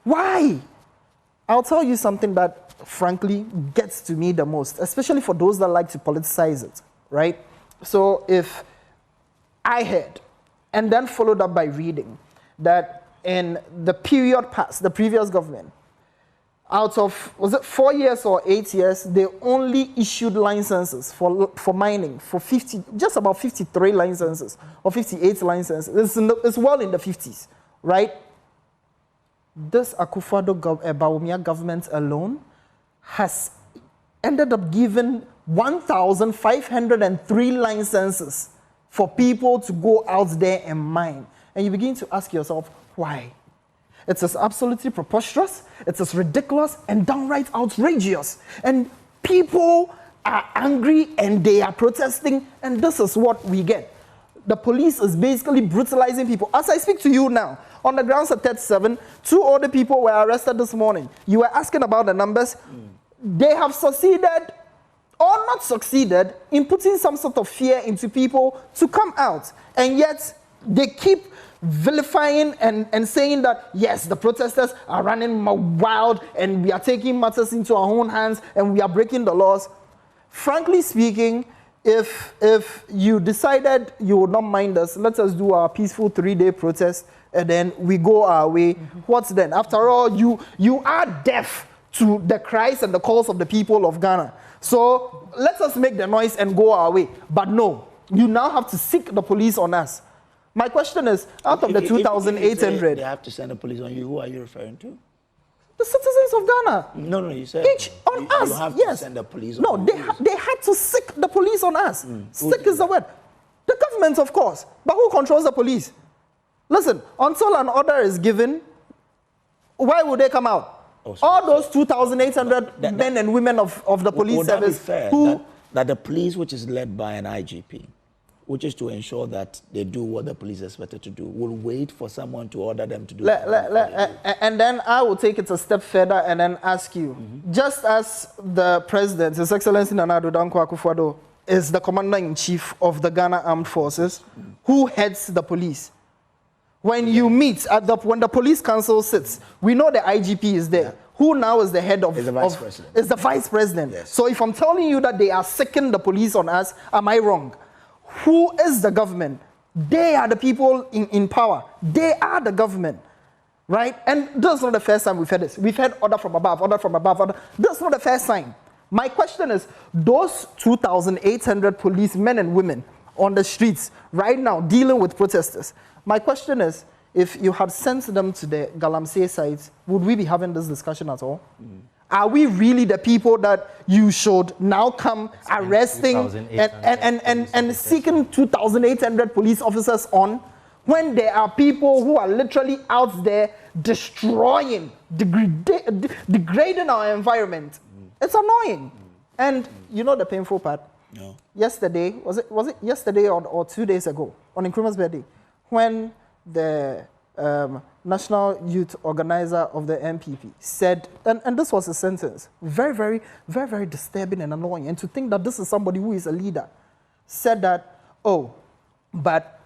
Why? I'll tell you something that, frankly, gets to me the most, especially for those that like to politicize it, right? So if I heard, and then followed up by reading, that in the period past, the previous government, out of, was it 4 years or 8 years, they only issued licenses for mining for just about 53 licenses or 58 licenses. It's well in the 50s, right? This Akufo-Addo government alone has ended up giving 1,503 licenses for people to go out there and mine. And you begin to ask yourself, why? It is absolutely preposterous, it is ridiculous and downright outrageous. And people are angry and they are protesting, and this is what we get. The police is basically brutalizing people. As I speak to you now, on the grounds of 37, 2 other people were arrested this morning. You were asking about the numbers. They have succeeded or not succeeded in putting some sort of fear into people to come out. And yet they keep vilifying and saying that, yes, the protesters are running wild and we are taking matters into our own hands and we are breaking the laws. Frankly speaking, if you decided you would not mind us, let us do our peaceful 3-day protest and then we go our way. What's then? After all, you are deaf to the cries and the calls of the people of Ghana. So let us make the noise and go our way. But no, you now have to seek the police on us. My question is, out of the 2,800... They have to send the police on you. Who are you referring to? The citizens of Ghana. No, you said... Each on us, you have yes. to send the police no, on they had to seek the police on us. Seek is the word. The government, of course. But who controls the police? Listen, until an order is given, why would they come out? All those 2,800 men and women of the police service. Would that be fair that the police, which is led by an IGP, which is to ensure that they do what the police are expected to do, will wait for someone to order them to do and then I will take it a step further and then ask you, just as the president, His Excellency Nana Addo Dankwa Akufo-Addo, is the commander-in-chief of the Ghana Armed Forces, who heads the police. When you meet, when the police council sits, we know the IGP is there. Who now is the head of... Is the vice president. Is the vice president. Yes. So if I'm telling you that they are sicking the police on us, am I wrong? Who is the government? They are the people in power. They are the government, right? And this is not the first time we've had this. We've had order from above, order from above, order. This is not the first time. My question is, those 2,800 policemen and women on the streets right now dealing with protesters, my question is, if you had sent them to the Galamsey site, would we be having this discussion at all? Are we really the people that you should now come arresting and seeking 2,800 police officers on, when there are people who are literally out there destroying, degrading our environment? It's annoying. And you know the painful part? No. Yesterday, was it yesterday or 2 days ago, on Nkrumah's birthday, when the national youth organizer of the MPP said, and this was a sentence, very, very, very, very disturbing and annoying, and to think that this is somebody who is a leader, said that, oh, but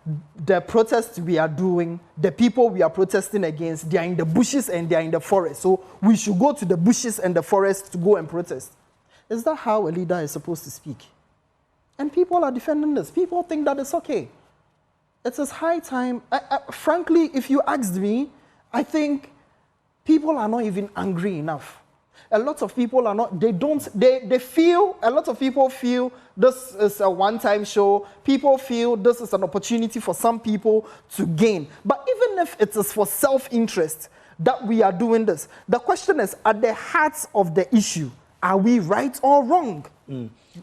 the protests we are doing, the people we are protesting against, they are in the bushes and they are in the forest, so we should go to the bushes and the forest to go and protest. Is that how a leader is supposed to speak? And people are defending this. People think that it's okay. It is high time. Frankly, if you asked me, I think people are not even angry enough. A lot of people are not, they feel, a lot of people feel this is a one-time show. People feel this is an opportunity for some people to gain. But even if it is for self-interest that we are doing this, the question is, at the heart of the issue, are we right or wrong?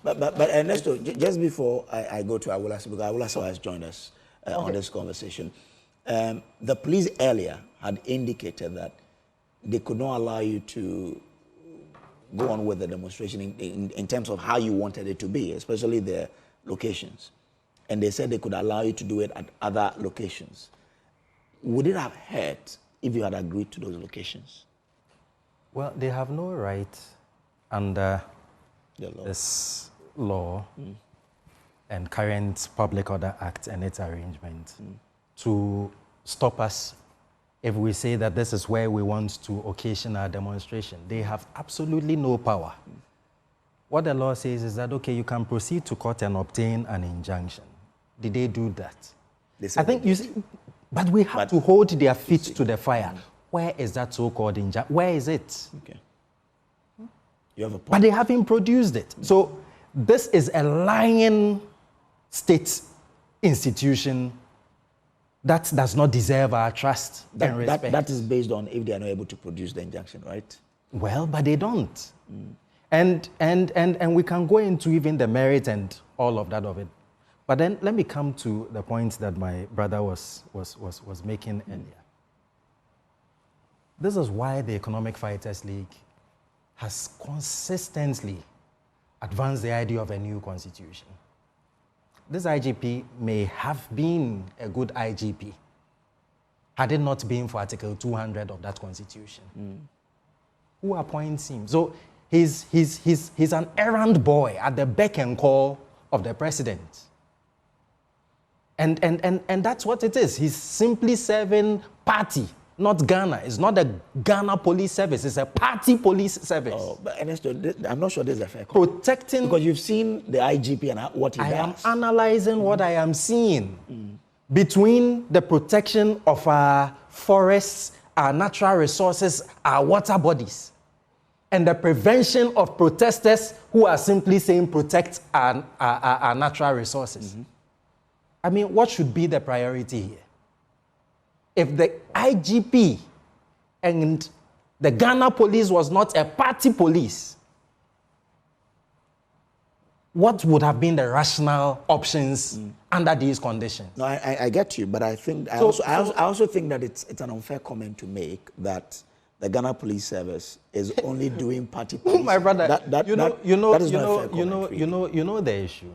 But Ernesto, just before I go to Awolaso, because Awolaso has joined us on this conversation, the police earlier had indicated that they could not allow you to go on with the demonstration in terms of how you wanted it to be, especially the locations. And they said they could allow you to do it at other locations. Would it have hurt if you had agreed to those locations? Well, they have no right under this law and current Public Order Act and its arrangement to stop us if we say that this is where we want to occasion our demonstration. They have absolutely no power. What the law says is that, okay, you can proceed to court and obtain an injunction. Did they do that? I think you see, but we have to hold their feet to the fire. Where is that so-called injunction? Where is it? Okay. You have a point. But they haven't produced it. So this is a lying state institution that does not deserve our trust and respect. That is based on if they are not able to produce the injunction, right? Well, but they don't. And we can go into even the merit and all of that of it. But then let me come to the point that my brother was making earlier. This is why the Economic Fighters League has consistently advanced the idea of a new constitution. This IGP may have been a good IGP had it not been for Article 200 of that constitution. Who appoints him? So he's an errand boy at the beck and call of the president. And that's what it is. He's simply serving party, not Ghana. It's not a Ghana police service. It's a party police service. Oh, but Ernesto, I'm not sure this is a fair call. Protecting... Because you've seen the IGP and what he does. I am analyzing what I am seeing between the protection of our forests, our natural resources, our water bodies, and the prevention of protesters who are simply saying protect our natural resources. I mean, what should be the priority here? If the IGP and the Ghana police was not a party police, what would have been the rational options under these conditions? No, I get you, but I think I also think that it's an unfair comment to make that the Ghana Police Service is only doing party policing. My brother, you know the issue.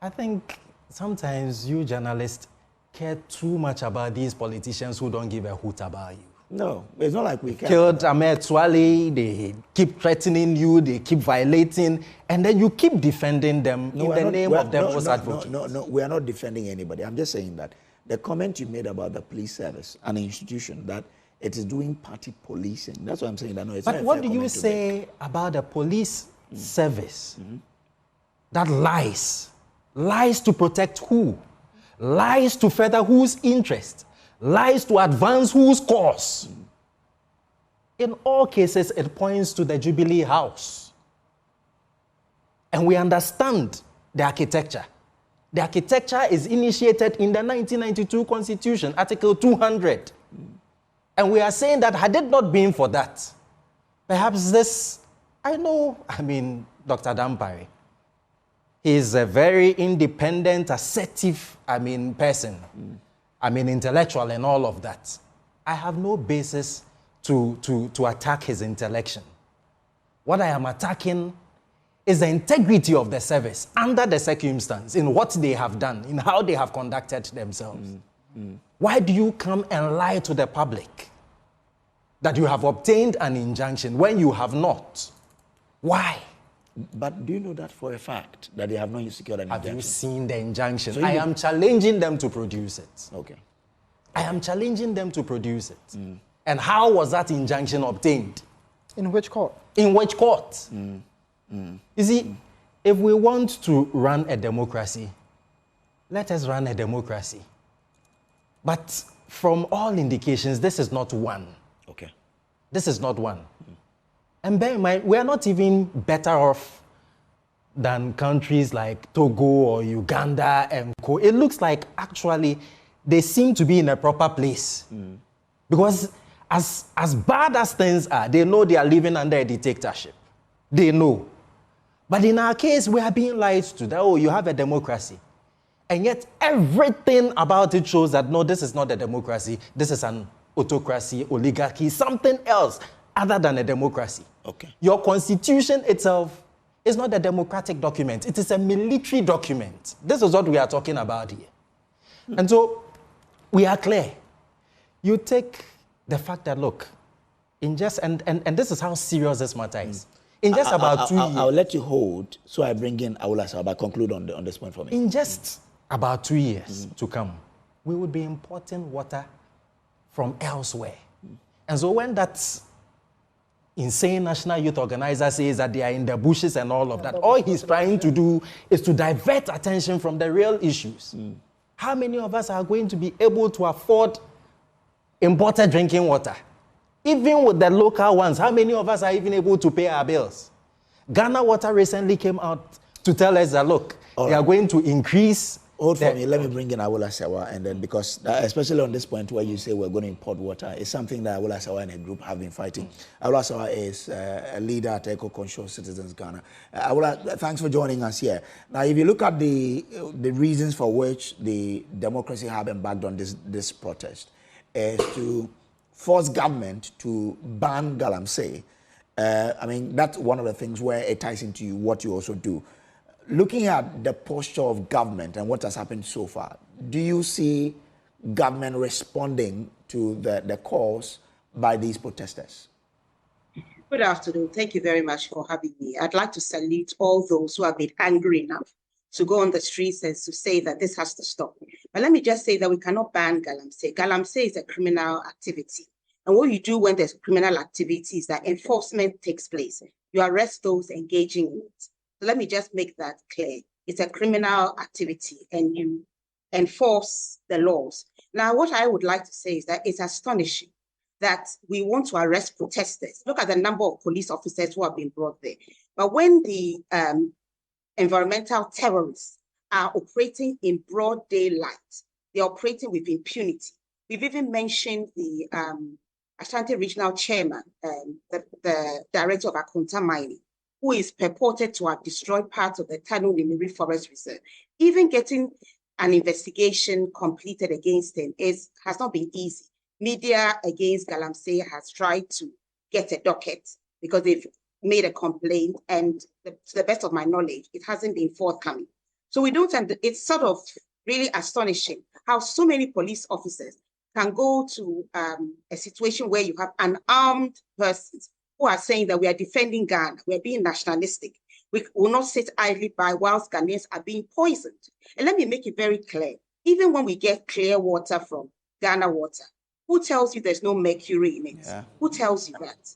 I think sometimes you journalists care too much about these politicians who don't give a hoot about you. No, it's not like we care. Killed Ahmed Swale, they keep threatening you, they keep violating, and then you keep defending them in the name of devil's advocate. No, we are not defending anybody. I'm just saying that the comment you made about the police service, an institution that it is doing party policing, that's what I'm saying. That no, it's but not what do you say about the police service that lies to protect who? Lies to further whose interest? Lies to advance whose cause? In all cases, it points to the Jubilee House. And we understand the architecture. The architecture is initiated in the 1992 Constitution, Article 200. And we are saying that had it not been for that, perhaps this, Dr. Dampar, he is a very independent, assertive, person. Intellectual and all of that. I have no basis to attack his intellection. What I am attacking is the integrity of the service under the circumstance, in what they have done, in how they have conducted themselves. Why do you come and lie to the public that you have obtained an injunction when you have not? Why? But do you know that for a fact, that they have not secured an injunction? Have you seen the injunction? So I am challenging them to produce it. Okay. I am challenging them to produce it. And how was that injunction obtained? In which court? In which court? You see, if we want to run a democracy, let us run a democracy. But from all indications, this is not one. Okay. This is not one. And bear in mind, we are not even better off than countries like Togo or Uganda and co. It looks like actually they seem to be in a proper place. Because as bad as things are, they know they are living under a dictatorship. They know. But in our case, we are being lied to that, oh, you have a democracy. And yet everything about it shows that, no, this is not a democracy. This is an autocracy, oligarchy, something else other than a democracy. Okay. Your constitution itself is not a democratic document. It is a military document. This is what we are talking about here. And so we are clear. You take the fact that, look, in just, and this is how serious this matter is. In just about 2 years. I'll let you hold, so I bring in Awula Sawa, but conclude on this point for me. In just about 2 years to come, we would be importing water from elsewhere. And so when that insane national youth organizer says that they are in the bushes and all of that, all he's trying to do is to divert attention from the real issues. How many of us are going to be able to afford imported drinking water? Even with the local ones, how many of us are even able to pay our bills? Ghana Water recently came out to tell us that, look, they are going to increase. Hold for me. Let me bring in Awula Sawa, and then because especially on this point where you say we're going to import water, it's something that Awula Sawa and a group have been fighting. Awula Sawa is a leader at Eco-Conscious Citizens Ghana. Awula, thanks for joining us here. Now, if you look at the reasons for which the democracy have embarked on this protest, is to force government to ban Galamsey. That's one of the things where it ties into what you also do. Looking at the posture of government and what has happened so far, do you see government responding to the calls by these protesters? Good afternoon. Thank you very much for having me. I'd like to salute all those who have been angry enough to go on the streets and to say that this has to stop. But let me just say that we cannot ban Galamsey. Galamsey is a criminal activity. And what you do when there's criminal activity is that enforcement takes place. You arrest those engaging in it. So let me just make that clear. It's a criminal activity and you enforce the laws. Now, what I would like to say is that it's astonishing that we want to arrest protesters. Look at the number of police officers who have been brought there. But when the environmental terrorists are operating in broad daylight, they're operating with impunity. We've even mentioned the Ashanti Regional Chairman, the Director of Akunta Mining, who is purported to have destroyed parts of the Tano Nimiri Forest Reserve. Even getting an investigation completed against him has not been easy. media against Galamsey has tried to get a docket because they've made a complaint, and to the best of my knowledge, it hasn't been forthcoming. So it's sort of really astonishing how so many police officers can go to a situation where you have unarmed persons who are saying that we are defending Ghana, we are being nationalistic. We will not sit idly by whilst Ghanaians are being poisoned. And let me make it very clear, even when we get clear water from Ghana Water, who tells you there's no mercury in it? Yeah. Who tells you that?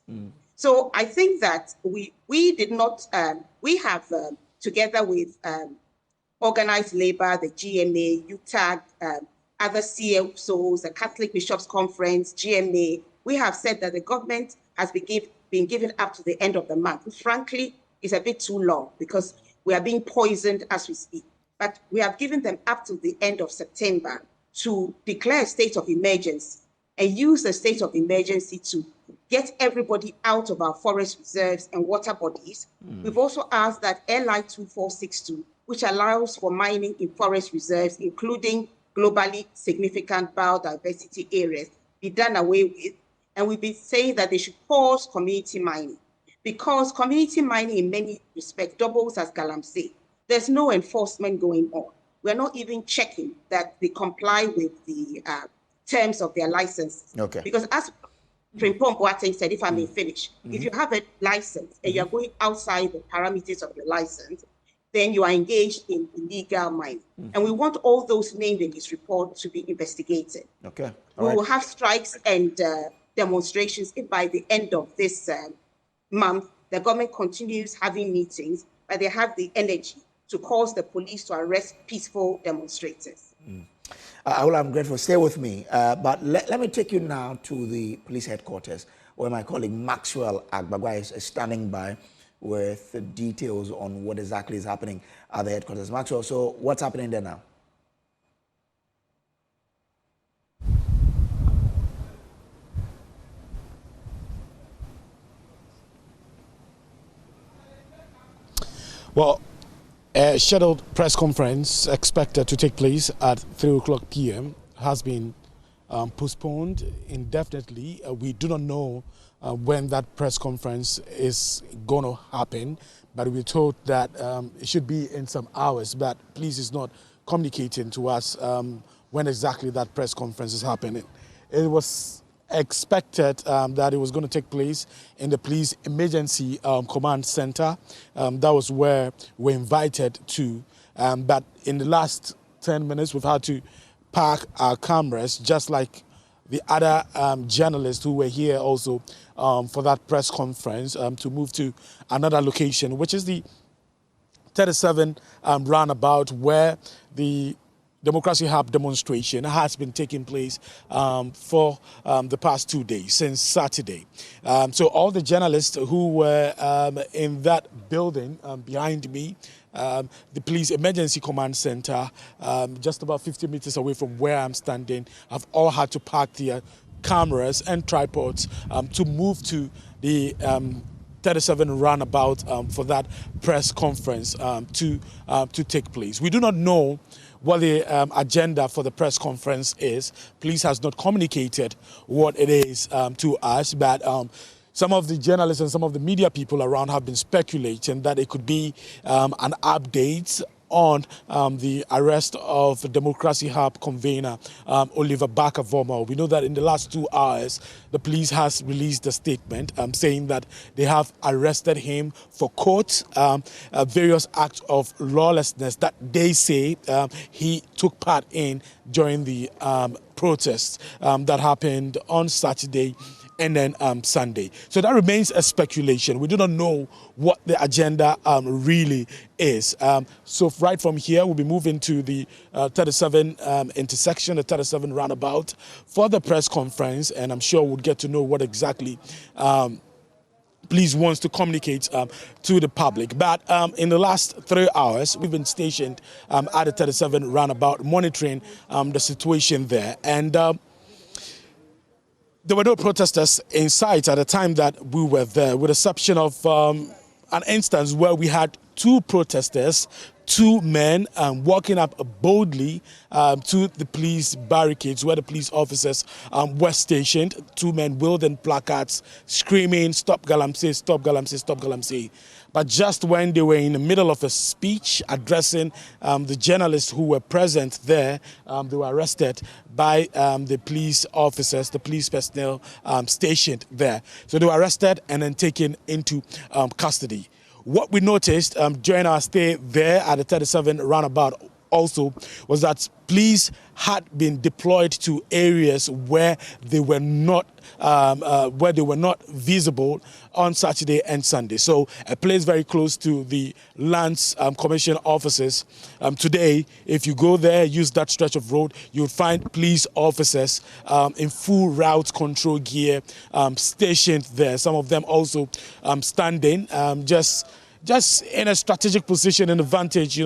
So I think that we have, together with organized labor, the GMA, UTAG, other CSOs, the Catholic Bishops' Conference, GMA, we have said that the government has been given up to the end of the month, which frankly is a bit too long because we are being poisoned as we speak. But we have given them up to the end of September to declare a state of emergency and use the state of emergency to get everybody out of our forest reserves and water bodies. We've also asked that LI 2462, which allows for mining in forest reserves, including globally significant biodiversity areas, be done away with. And we've been saying that they should pause community mining because community mining in many respects doubles as Galamsey. There's no enforcement going on. We're not even checking that they comply with the terms of their license. Okay. Because as Frimpong Boateng said, if I may finish, if you have a license and you're going outside the parameters of your license, then you are engaged in illegal mining. And we want all those named in this report to be investigated. Okay. We will have strikes and demonstrations if by the end of this month, the government continues having meetings, but they have the energy to cause the police to arrest peaceful demonstrators. I'm grateful. Stay with me. But let me take you now to the police headquarters, where my colleague Maxwell Agbagwa is standing by with the details on what exactly is happening at the headquarters. Maxwell, so what's happening there now? Well, a scheduled press conference expected to take place at 3 o'clock p.m. has been postponed indefinitely. We do not know when that press conference is going to happen, but we're told that it should be in some hours, but police is not communicating to us when exactly that press conference is happening. It was expected that it was going to take place in the police emergency command center. That was where we're invited to, but in the last 10 minutes we've had to park our cameras, just like the other journalists who were here also for that press conference, to move to another location, which is the 37 Roundabout, where the Democracy Hub demonstration has been taking place for the past 2 days, since Saturday. So all the journalists who were in that building behind me, the police emergency command center, just about 50 meters away from where I'm standing, have all had to park their cameras and tripods to move to the 37 Roundabout for that press conference to take place. We do not know what the agenda for the press conference is. Police has not communicated what it is to us, but some of the journalists and some of the media people around have been speculating that it could be an update on the arrest of the Democracy Hub convener, Oliver Barker-Vormel. We know that in the last 2 hours, the police has released a statement saying that they have arrested him for various acts of lawlessness that they say he took part in during the protests that happened on Saturday and then Sunday. So that remains a speculation. We do not know what the agenda really is. So right from here, we'll be moving to the 37 intersection, the 37 Roundabout, for the press conference, and I'm sure we'll get to know what exactly police wants to communicate to the public. But in the last 3 hours, we've been stationed at the 37 Roundabout, monitoring the situation there. And there were no protesters in sight at the time that we were there, with the exception of an instance where we had 2 protesters two men walking up boldly to the police barricades where the police officers were stationed. Two men wielding placards, screaming, "Stop Galamsey, stop Galamsey, stop Galamsey." But just when they were in the middle of a speech addressing the journalists who were present there, they were arrested by the police officers, the police personnel stationed there. So they were arrested and then taken into custody. What we noticed during our stay there at the 37 Roundabout also was that police had been deployed to areas where they were not visible on Saturday and Sunday. So a place very close to the Lands Commission offices. Today, if you go there, use that stretch of road, you'll find police officers in full route control gear stationed there. Some of them also standing just in a strategic position and advantage,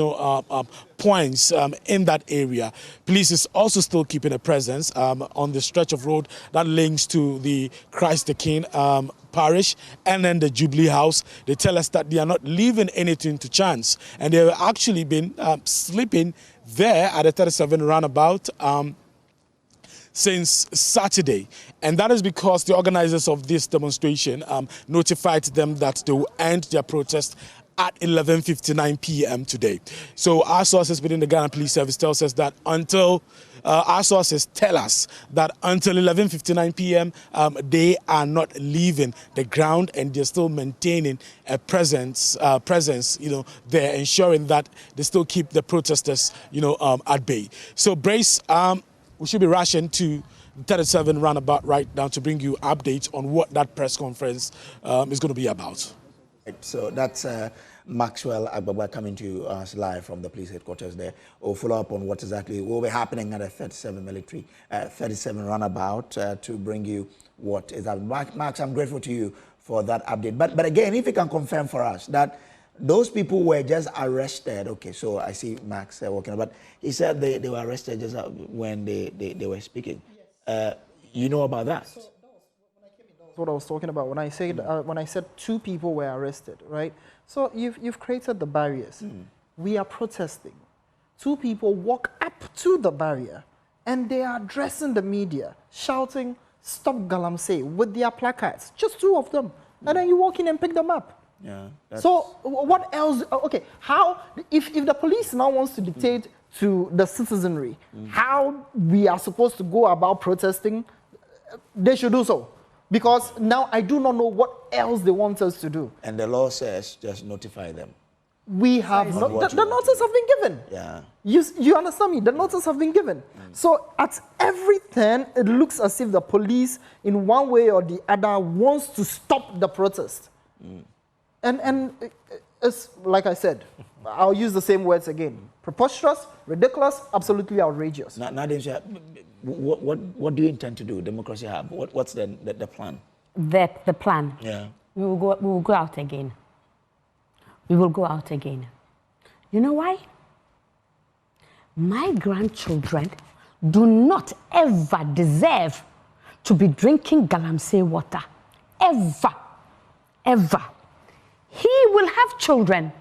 points in that area. Police is also still keeping a presence on the stretch of road that links to the Christ the King parish and then the Jubilee House. They tell us that they are not leaving anything to chance, and they have actually been sleeping there at the 37 Roundabout since Saturday. And that is because the organizers of this demonstration notified them that they will end their protest at 11:59 p.m. today. So our sources within the Ghana Police Service tells us that until 11:59 p.m. They are not leaving the ground, and they're still maintaining a presence, there, ensuring that they still keep the protesters, at bay. So Brace, we should be rushing to 37 Roundabout right now to bring you updates on what that press conference is going to be about. So that's Maxwell Agbagba coming to us live from the police headquarters there. We'll follow up on what exactly will be happening at the 37 Roundabout to bring you what is happening. Max, I'm grateful to you for that update. But again, if you can confirm for us that those people were just arrested. Okay, so I see Max walking, but he said they were arrested just when they were speaking. You know about that? So that's what I was talking about when I said two people were arrested, right? So you've created the barriers. We are protesting. Two people walk up to the barrier and they are addressing the media, shouting, "Stop Galamsey," with their placards. Just two of them, and then you walk in and pick them up. Yeah. So what else? Okay, how if the police now wants to dictate to the citizenry how we are supposed to go about protesting, they should do so, because now I do not know what else they want us to do. And the law says just notify them. We have the notice have been given. Yeah. You understand me? The notice have been given. So at every turn, it looks as if the police, in one way or the other, wants to stop the protest. And it's like I said, I'll use the same words again: preposterous, ridiculous, absolutely outrageous. Nadia, what do you intend to do? Democracy Hub. What's the plan? The plan. Yeah. We will go out again. We will go out again. You know why? My grandchildren do not ever deserve to be drinking Galamsey water. Ever. Ever. He will have children.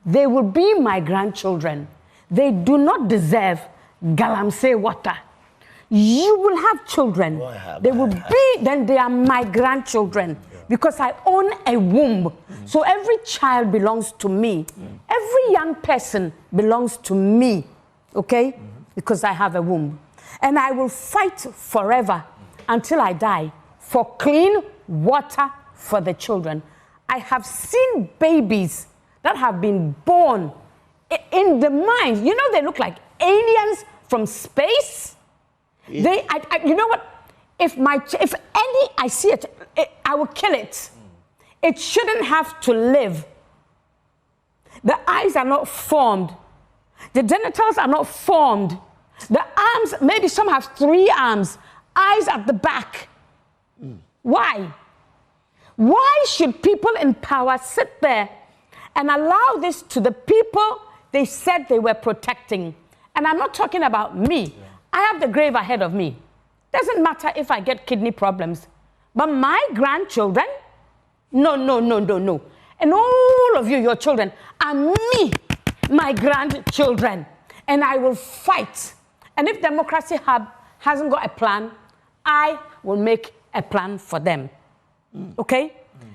They will be my grandchildren. They do not deserve Galamsey water. You will have children. Then they are my grandchildren, because I own a womb. So every child belongs to me. Every young person belongs to me, okay? Because I have a womb. And I will fight forever until I die for clean water for the children. I have seen babies that have been born in the mines. You know, they look like aliens from space. Yeah. You know what? If I see it, I will kill it. It shouldn't have to live. The eyes are not formed. The genitals are not formed. The arms, maybe some have 3 arms, eyes at the back. Why? Why should people in power sit there and allow this to the people they said they were protecting? And I'm not talking about me. I have the grave ahead of me. Doesn't matter if I get kidney problems. But my grandchildren, no. And all of you, your children, are me. my grandchildren. And I will fight. And if Democracy Hub hasn't got a plan, I will make a plan for them. Okay?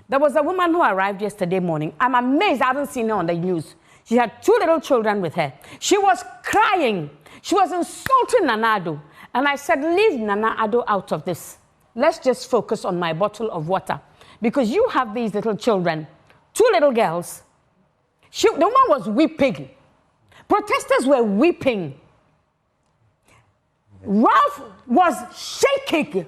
There was a woman who arrived yesterday morning. I'm amazed I haven't seen her on the news. She had 2 little children with her. She was crying. She was insulting Nana Addo. And I said, leave Nana Addo out of this. Let's just focus on my bottle of water. Because you have these little children, 2 little girls. The woman was weeping. Protesters were weeping. Ralph was shaking.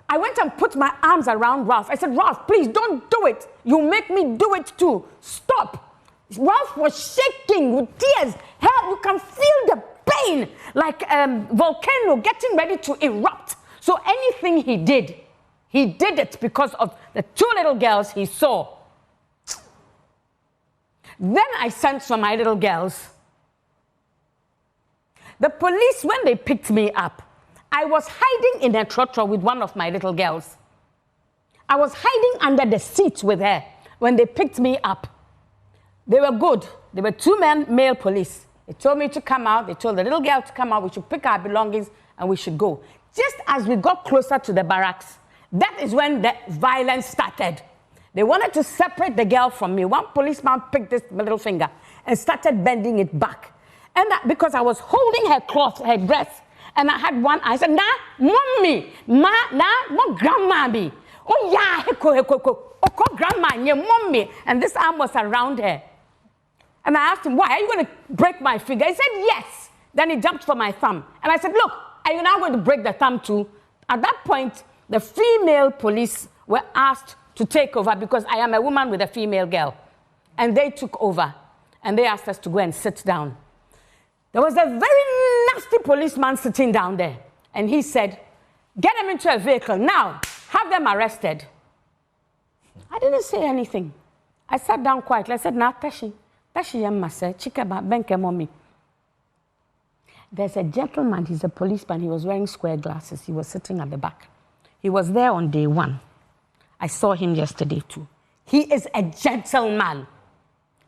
I went and put my arms around Ralph. I said, Ralph, please don't do it. You make me do it too. Stop. Ralph was shaking with tears. Hell, you can feel the pain like a volcano getting ready to erupt. So anything he did it because of the 2 little girls he saw. Then I sent for my little girls. The police, when they picked me up, I was hiding in a trotro with one of my little girls. I was hiding under the seat with her when they picked me up. They were good. They were 2 male police. They told me to come out. They told the little girl to come out. We should pick our belongings and we should go. Just as we got closer to the barracks, that is when the violence started. They wanted to separate the girl from me. One policeman picked this middle finger and started bending it back. And because I was holding her cloth, her dress, and I had one eye. I said, nah, mommy, grandma me. Oh, yeah, heko, grandma, yeah, mommy. And this arm was around her. And I asked him, why? Are you going to break my finger? He said, yes. Then he jumped for my thumb. And I said, look, are you now going to break the thumb too? At that point, the female police were asked to take over because I am a woman with a female girl. And they took over. And they asked us to go and sit down. There was a very nasty policeman sitting down there. And he said, get them into a vehicle. Now, have them arrested. I didn't say anything. I sat down quietly. I said, nah, Tashi yamma se, chikaba, benke mommy. There's a gentleman, he's a policeman. He was wearing square glasses. He was sitting at the back. He was there on day 1. I saw him yesterday too. He is a gentleman.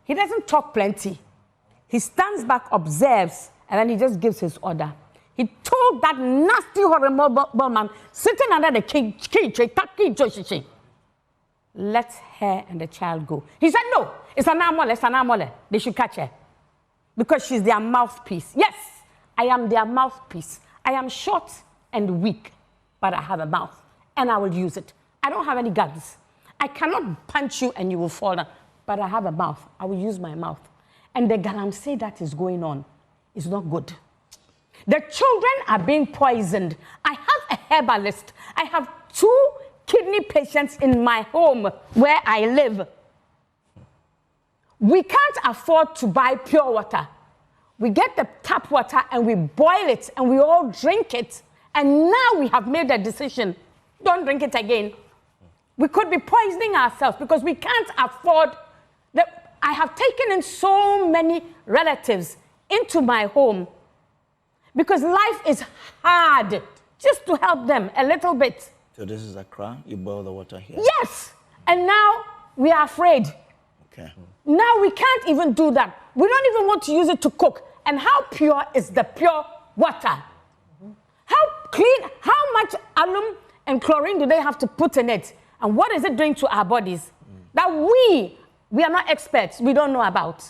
He doesn't talk plenty. He stands back, observes, and then he just gives his order. He told that nasty, horrible man sitting under the key, let her and the child go. He said, no, it's an amole. They should catch her. Because she's their mouthpiece. Yes, I am their mouthpiece. I am short and weak, but I have a mouth, and I will use it. I don't have any guns. I cannot punch you and you will fall down, but I have a mouth. I will use my mouth. And the galamsey that is going on is not good. The children are being poisoned. I have a herbalist. I have 2 kidney patients in my home where I live. We can't afford to buy pure water. We get the tap water and we boil it and we all drink it. And now we have made a decision. Don't drink it again. We could be poisoning ourselves because we can't afford I have taken in so many relatives into my home because life is hard, just to help them a little bit. So this is Accra, you boil the water here? Yes, and now we are afraid. Okay. Now we can't even do that. We don't even want to use it to cook. And how pure is the pure water? How clean, how much alum and chlorine do they have to put in it? And what is it doing to our bodies? That we are not experts. We don't know about.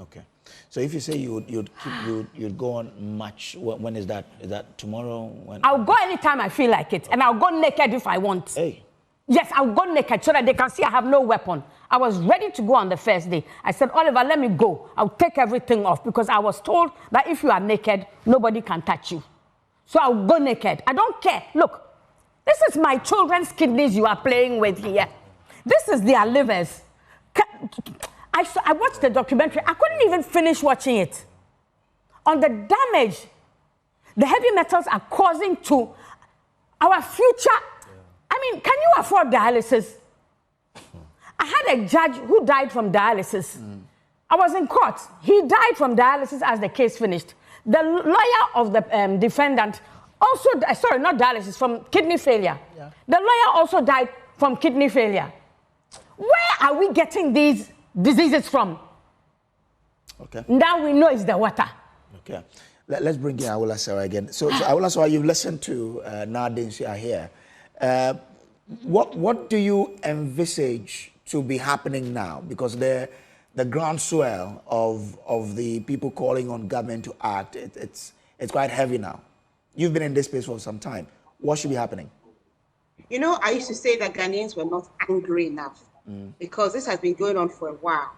Okay. So if you say you'd go on march, when is that? Is that tomorrow? When? I'll go anytime I feel like it. And I'll go naked if I want. Hey. Yes, I'll go naked so that they can see I have no weapon. I was ready to go on the first day. I said, Oliver, let me go. I'll take everything off because I was told that if you are naked, nobody can touch you. So I'll go naked. I don't care. Look, this is my children's kidneys you are playing with here. This is their livers. I watched the documentary. I couldn't even finish watching it. On the damage the heavy metals are causing to our future. I mean, can you afford dialysis? I had a judge who died from dialysis. I was in court. He died from dialysis as the case finished. The lawyer of the defendant also, sorry, not dialysis, from kidney failure. Yeah. The lawyer also died from kidney failure. Where are we getting these diseases from? Okay. Now we know it's the water. Okay. Let's bring in Awula Sarah again. So Awula Sarah, you've listened to Nadinsia here. What do you envisage to be happening now? Because the groundswell of the people calling on government to act, it's quite heavy now. You've been in this space for some time. What should be happening? You know, I used to say that Ghanaians were not angry enough because this has been going on for a while.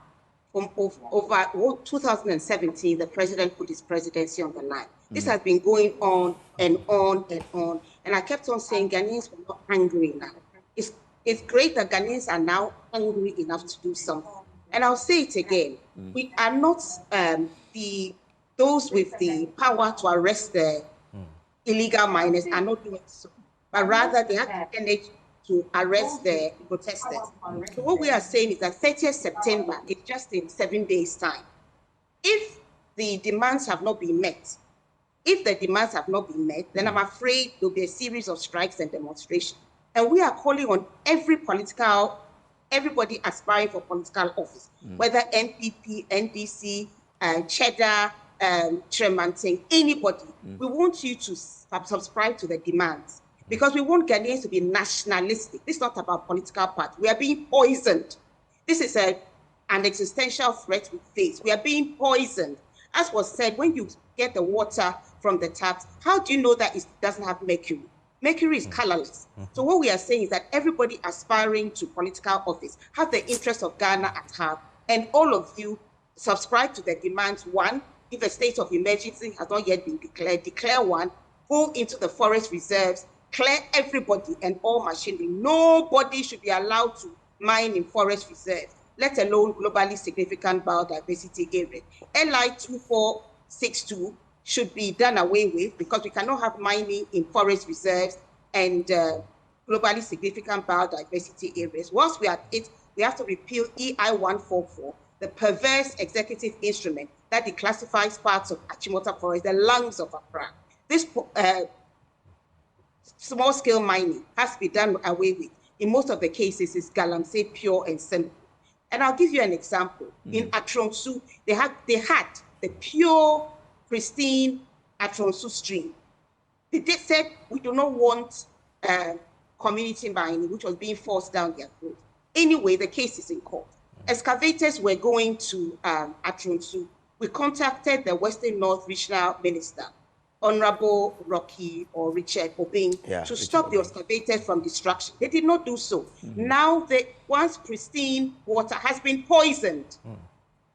From over 2017, the president put his presidency on the line. This has been going on and on and on. And I kept on saying Ghanaians were not angry enough. It's great that Ghanaians are now angry enough to do something. And I'll say it again. We are not those with the power to arrest the illegal miners are not doing so. But rather they have the energy to arrest the protesters. So what we are saying is that 30th September is just in 7 days' time. If the demands have not been met, then I'm afraid there'll be a series of strikes and demonstrations. And we are calling on everybody aspiring for political office, whether NPP, NDC, Cheddar, Tremanting, anybody. We want you to subscribe to the demands. Because we want Ghanaians to be nationalistic. This is not about political party. We are being poisoned. This is an existential threat we face. We are being poisoned. As was said, when you get the water from the taps, how do you know that it doesn't have mercury? Mercury is colorless. So what we are saying is that everybody aspiring to political office have the interest of Ghana at heart. And all of you subscribe to the demands. One, if a state of emergency has not yet been declared, declare one, go into the forest reserves, clear everybody and all machinery. Nobody should be allowed to mine in forest reserves, let alone globally significant biodiversity areas. LI 2462 should be done away with because we cannot have mining in forest reserves and globally significant biodiversity areas. Once we are at it, we have to repeal EI 144, the perverse executive instrument that declassifies parts of Achimota Forest, the lungs of Accra. This small-scale mining has to be done away with. In most of the cases, it's Galamsey pure and simple. And I'll give you an example. In Atronsu, they had the pure, pristine Atronsu stream. They said, we do not want community mining, which was being forced down their throat. Anyway, the case is in court. Excavators were going to Atronsu. We contacted the Western North Regional Minister, Honorable Rocky or Richard Obing, to stop the excavators from destruction. They did not do so. Now, the once pristine water has been poisoned,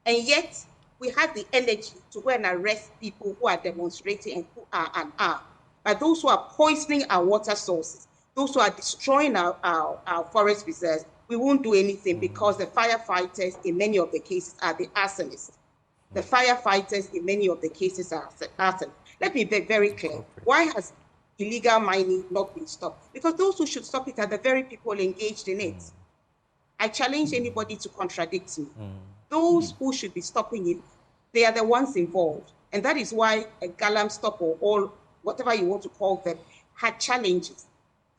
and yet we have the energy to go and arrest people who are demonstrating and who are unarmed. But those who are poisoning our water sources, those who are destroying our forest reserves, we won't do anything because the firefighters in many of the cases are the arsonists. The firefighters in many of the cases are arsonists. Let me be very clear. Why has illegal mining not been stopped? Because those who should stop it are the very people engaged in it. I challenge anybody to contradict me. Those who should be stopping it, they are the ones involved. And that is why a galam stop or all, whatever you want to call them, had challenges.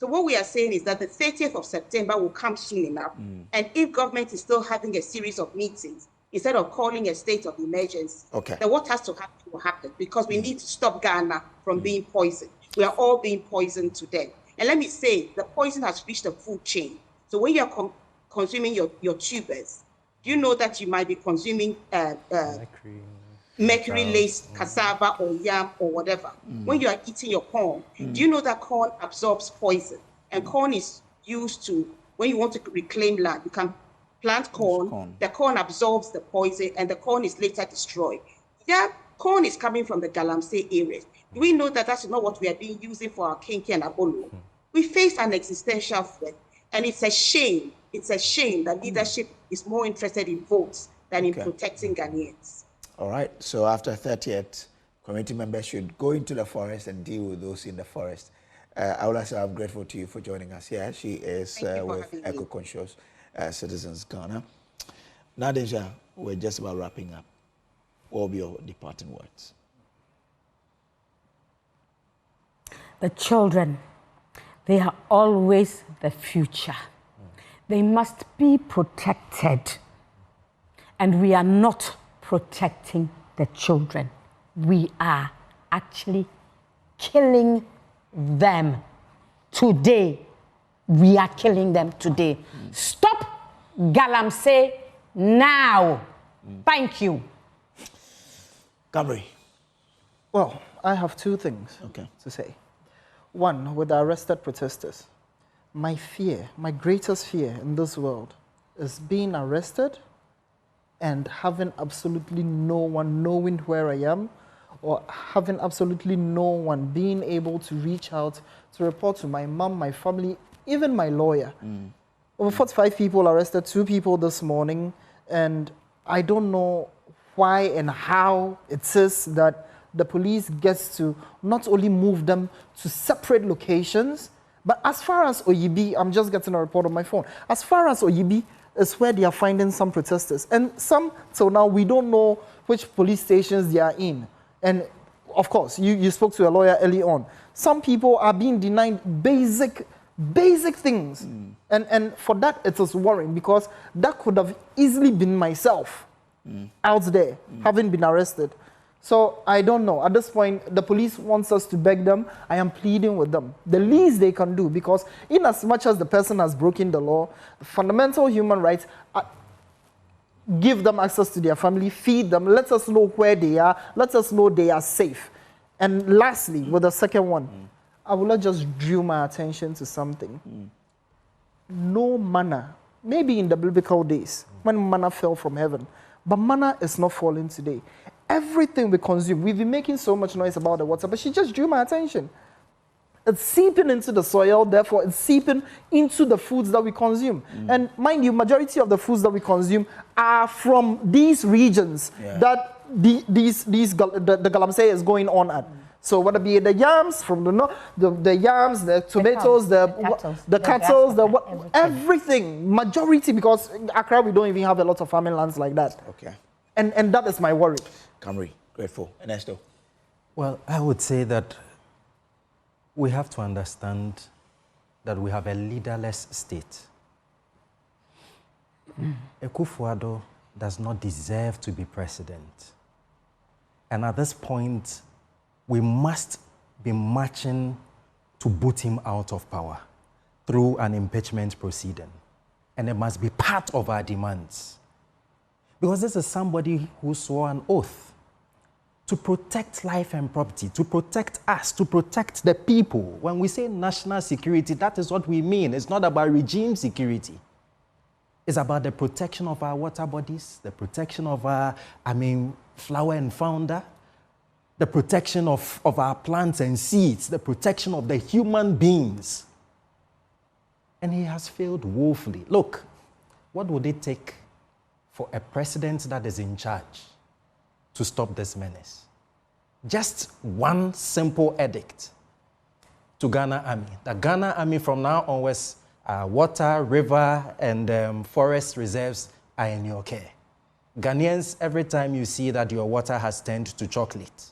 So what we are saying is that the 30th of September will come soon enough. And if government is still having a series of meetings, instead of calling a state of emergency, then what has to happen will happen, because we need to stop Ghana from being poisoned. We are all being poisoned today. And let me say, the poison has reached the food chain. So when you're consuming your tubers, do you know that you might be consuming mercury-laced cassava or yam or whatever? When you are eating your corn, do you know that corn absorbs poison? And corn is used to, when you want to reclaim land, you can plant corn, the corn absorbs the poison, and the corn is later destroyed. That corn is coming from the Galamsey areas. Do we know that that's not what we are being using for our Kenke and Abolo? We face an existential threat, and it's a shame. It's a shame that leadership is more interested in votes than in protecting Ghanaians. All right, so after 30th, community members should go into the forest and deal with those in the forest. I would like to say I'm grateful to you for joining us here. She is with Eco-Conscious Citizens Ghana. Now, Deja, we're just about wrapping up. What will be your departing words? The children, they are always the future. They must be protected. And we are not protecting the children. We are actually killing them today. We are killing them today. Stop Galamsey now. Thank you. Gamri. Well, I have two things to say. One, with the arrested protesters, my fear, my greatest fear in this world is being arrested and having absolutely no one knowing where I am, or having absolutely no one being able to reach out to report to my mom, my family, even my lawyer. Over 45 people arrested, 2 people this morning, and I don't know why and how it is that the police gets to not only move them to separate locations, but as far as Oyibi, I'm just getting a report on my phone, as far as Oyibi is where they are finding some protesters. And some, till now, we don't know which police stations they are in. And of course, you spoke to a lawyer early on. Some people are being denied basic things. And for that, it is worrying, because that could have easily been myself out there, having been arrested. So I don't know. At this point, the police wants us to beg them. I am pleading with them. The least they can do, because in as much as the person has broken the law, the fundamental human rights, give them access to their family, feed them, let us know where they are, let us know they are safe. And lastly, with the second one, I will just draw my attention to something. No manna, maybe in the biblical days, when manna fell from heaven, but manna is not falling today. Everything we consume, we've been making so much noise about the water, but she just drew my attention. It's seeping into the soil, therefore it's seeping into the foods that we consume. And mind you, majority of the foods that we consume are from these regions that the Galamsey is going on at. So whether it be the yams from the north, the yams, the tomatoes, the cattle, everything, majority, because in Accra we don't even have a lot of farming lands like that. And that is my worry. Camry, grateful. Ernesto. Well, I would say that we have to understand that we have a leaderless state. Akufo-Addo does not deserve to be president. And at this point, we must be marching to boot him out of power through an impeachment proceeding. And it must be part of our demands. Because this is somebody who swore an oath to protect life and property, to protect us, to protect the people. When we say national security, that is what we mean. It's not about regime security. It's about the protection of our water bodies, the protection of our, flower and fauna, the protection of our plants and seeds, the protection of the human beings. And he has failed woefully. Look, what would it take for a president that is in charge to stop this menace? Just one simple edict to Ghana Army. The Ghana Army from now onwards, water, river, and forest reserves are in your care. Ghanaians, every time you see that your water has turned to chocolate,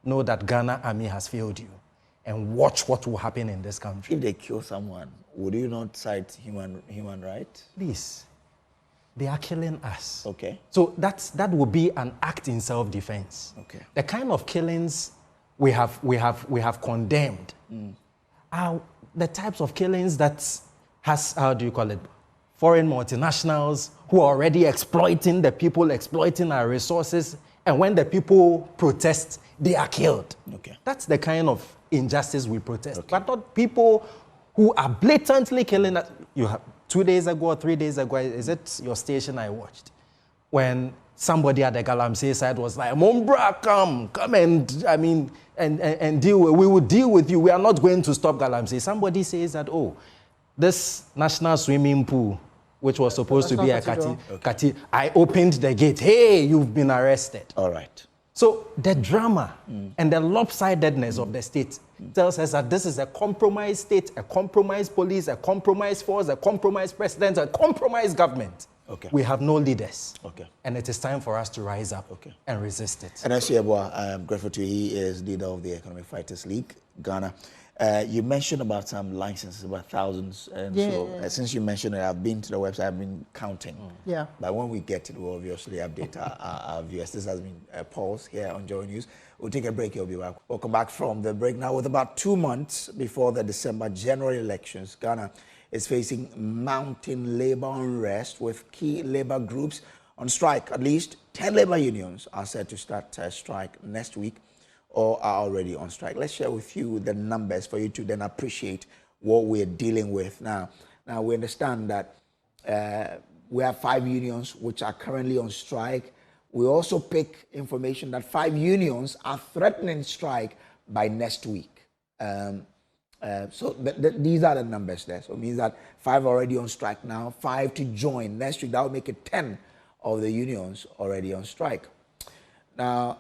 know that Ghana Army has failed you. And watch what will happen in this country. If they kill someone, would you not cite human rights? Please. They are killing us. So that will be an act in self-defense. The kind of killings we have condemned are the types of killings that has, foreign multinationals who are already exploiting the people, exploiting our resources, and when the people protest, they are killed. That's the kind of injustice we protest. But not people who are blatantly killing us. You have 2 days ago or 3 days ago, is it your station I watched? When somebody at the Galamsey side was like, Mombra, come and deal with, we will deal with you. We are not going to stop Galamsey. Somebody says that, this national swimming pool, which was supposed to be a Kati, I opened the gate. Hey, you've been arrested. All right. So the drama and the lopsidedness of the state tells us that this is a compromised state, a compromised police, a compromised force, a compromised president, a compromised government. We have no leaders. And it is time for us to rise up and resist it. Ernesto Yeboah, I am grateful to you. He is leader of the Economic Fighters League, Ghana. You mentioned about some licenses, about thousands, and so since you mentioned it, I've been to the website, I've been counting. Yeah. But when we get it, we'll obviously update our viewers. This has been Pulse here on Joy News. We'll take a break. You'll be back. Welcome back from the break. Now, with about 2 months before the December general elections, Ghana is facing mounting labor unrest with key labor groups on strike. At least 10 labor unions are set to start a strike next week or are already on strike. Let's share with you the numbers for you to then appreciate what we're dealing with now. Now, we understand that we have 5 unions which are currently on strike. We also pick information that 5 unions are threatening strike by next week. So these are the numbers there. So it means that 5 already on strike now, 5 to join next week. That will make it 10 of the unions already on strike. Now,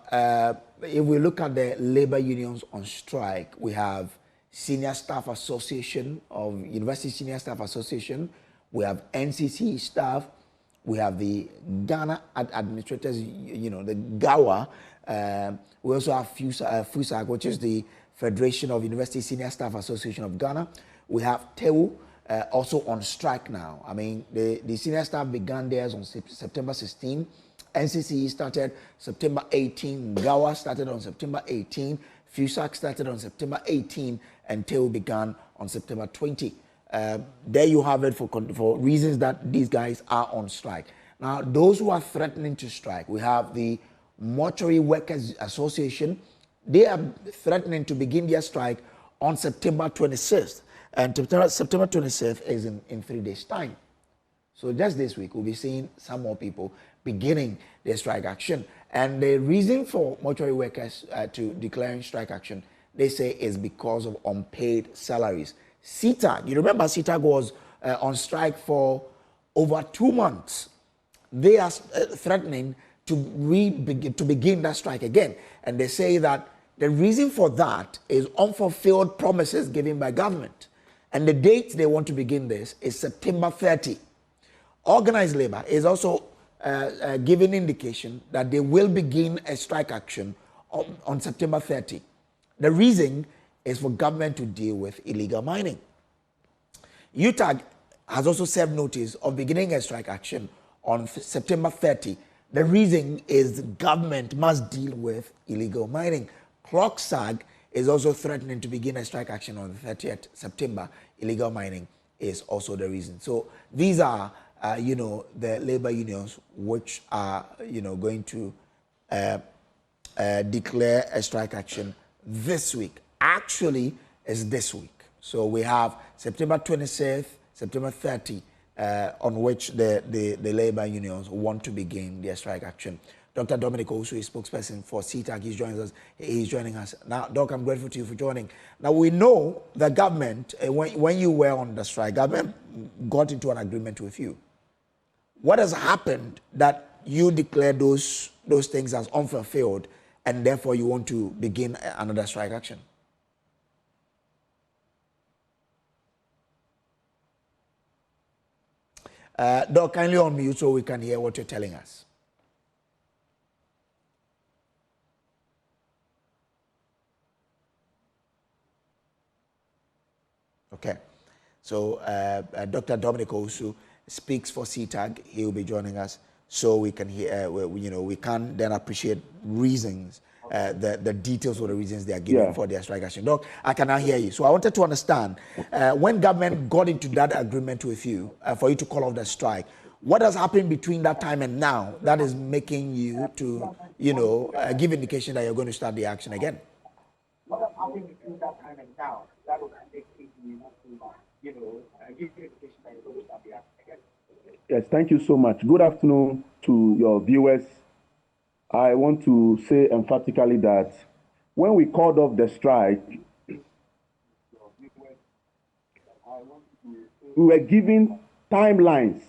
if we look at the labor unions on strike, we have Senior Staff Association of University Senior Staff Association, we have NCC staff, we have the Ghana administrators, the GAWA. We also have FUSAG, which is the Federation of University Senior Staff Association of Ghana. We have TEU, also on strike now. I mean, the senior staff began theirs on September 16. NCC started September 18. GAWA started on September 18. FUSAG started on September 18. And TEU began on September 20. There you have it for reasons that these guys are on strike. Now, those who are threatening to strike, we have the Mortuary Workers Association. They are threatening to begin their strike on September 26th. And September 26th is in 3 days' time. So just this week, we'll be seeing some more people beginning their strike action. And the reason for mortuary workers to declaring strike action, they say, is because of unpaid salaries. CTAG, you remember CTAG was on strike for over 2 months. They are threatening to begin that strike again. And they say that the reason for that is unfulfilled promises given by government. And the date they want to begin this is September 30. Organized labor is also giving indication that they will begin a strike action on September 30. The reason is for government to deal with illegal mining. UTAG has also served notice of beginning a strike action on September 30. The reason is the government must deal with illegal mining. CLOCSAG is also threatening to begin a strike action on the 30th September. Illegal mining is also the reason. So these are, the labor unions which are, going to declare a strike action this week. Actually, it's this week. So we have September 26th, September 30, on which the labor unions want to begin their strike action. Dr. Dominic also is spokesperson for CTAG. He's joining us. Now, Doc, I'm grateful to you for joining. Now, we know the government, when you were on the strike, government got into an agreement with you. What has happened that you declare those things as unfulfilled, and therefore you want to begin another strike action? Doc, kindly unmute so we can hear what you're telling us. Okay, so Dr. Dominic Osu speaks for CTAG. He will be joining us so we can hear, we can then appreciate reasons, the details of the reasons they are giving for their strike action. Doc, I can now hear you. So I wanted to understand, when government got into that agreement with you for you to call off the strike, what has happened between that time and now that is making you to, give indication that you're going to start the action again? What has happened between that time and now that was making you to, give indication that you're going to start the action again? Yes, thank you so much. Good afternoon to your viewers. I want to say emphatically that when we called off the strike, we were given timelines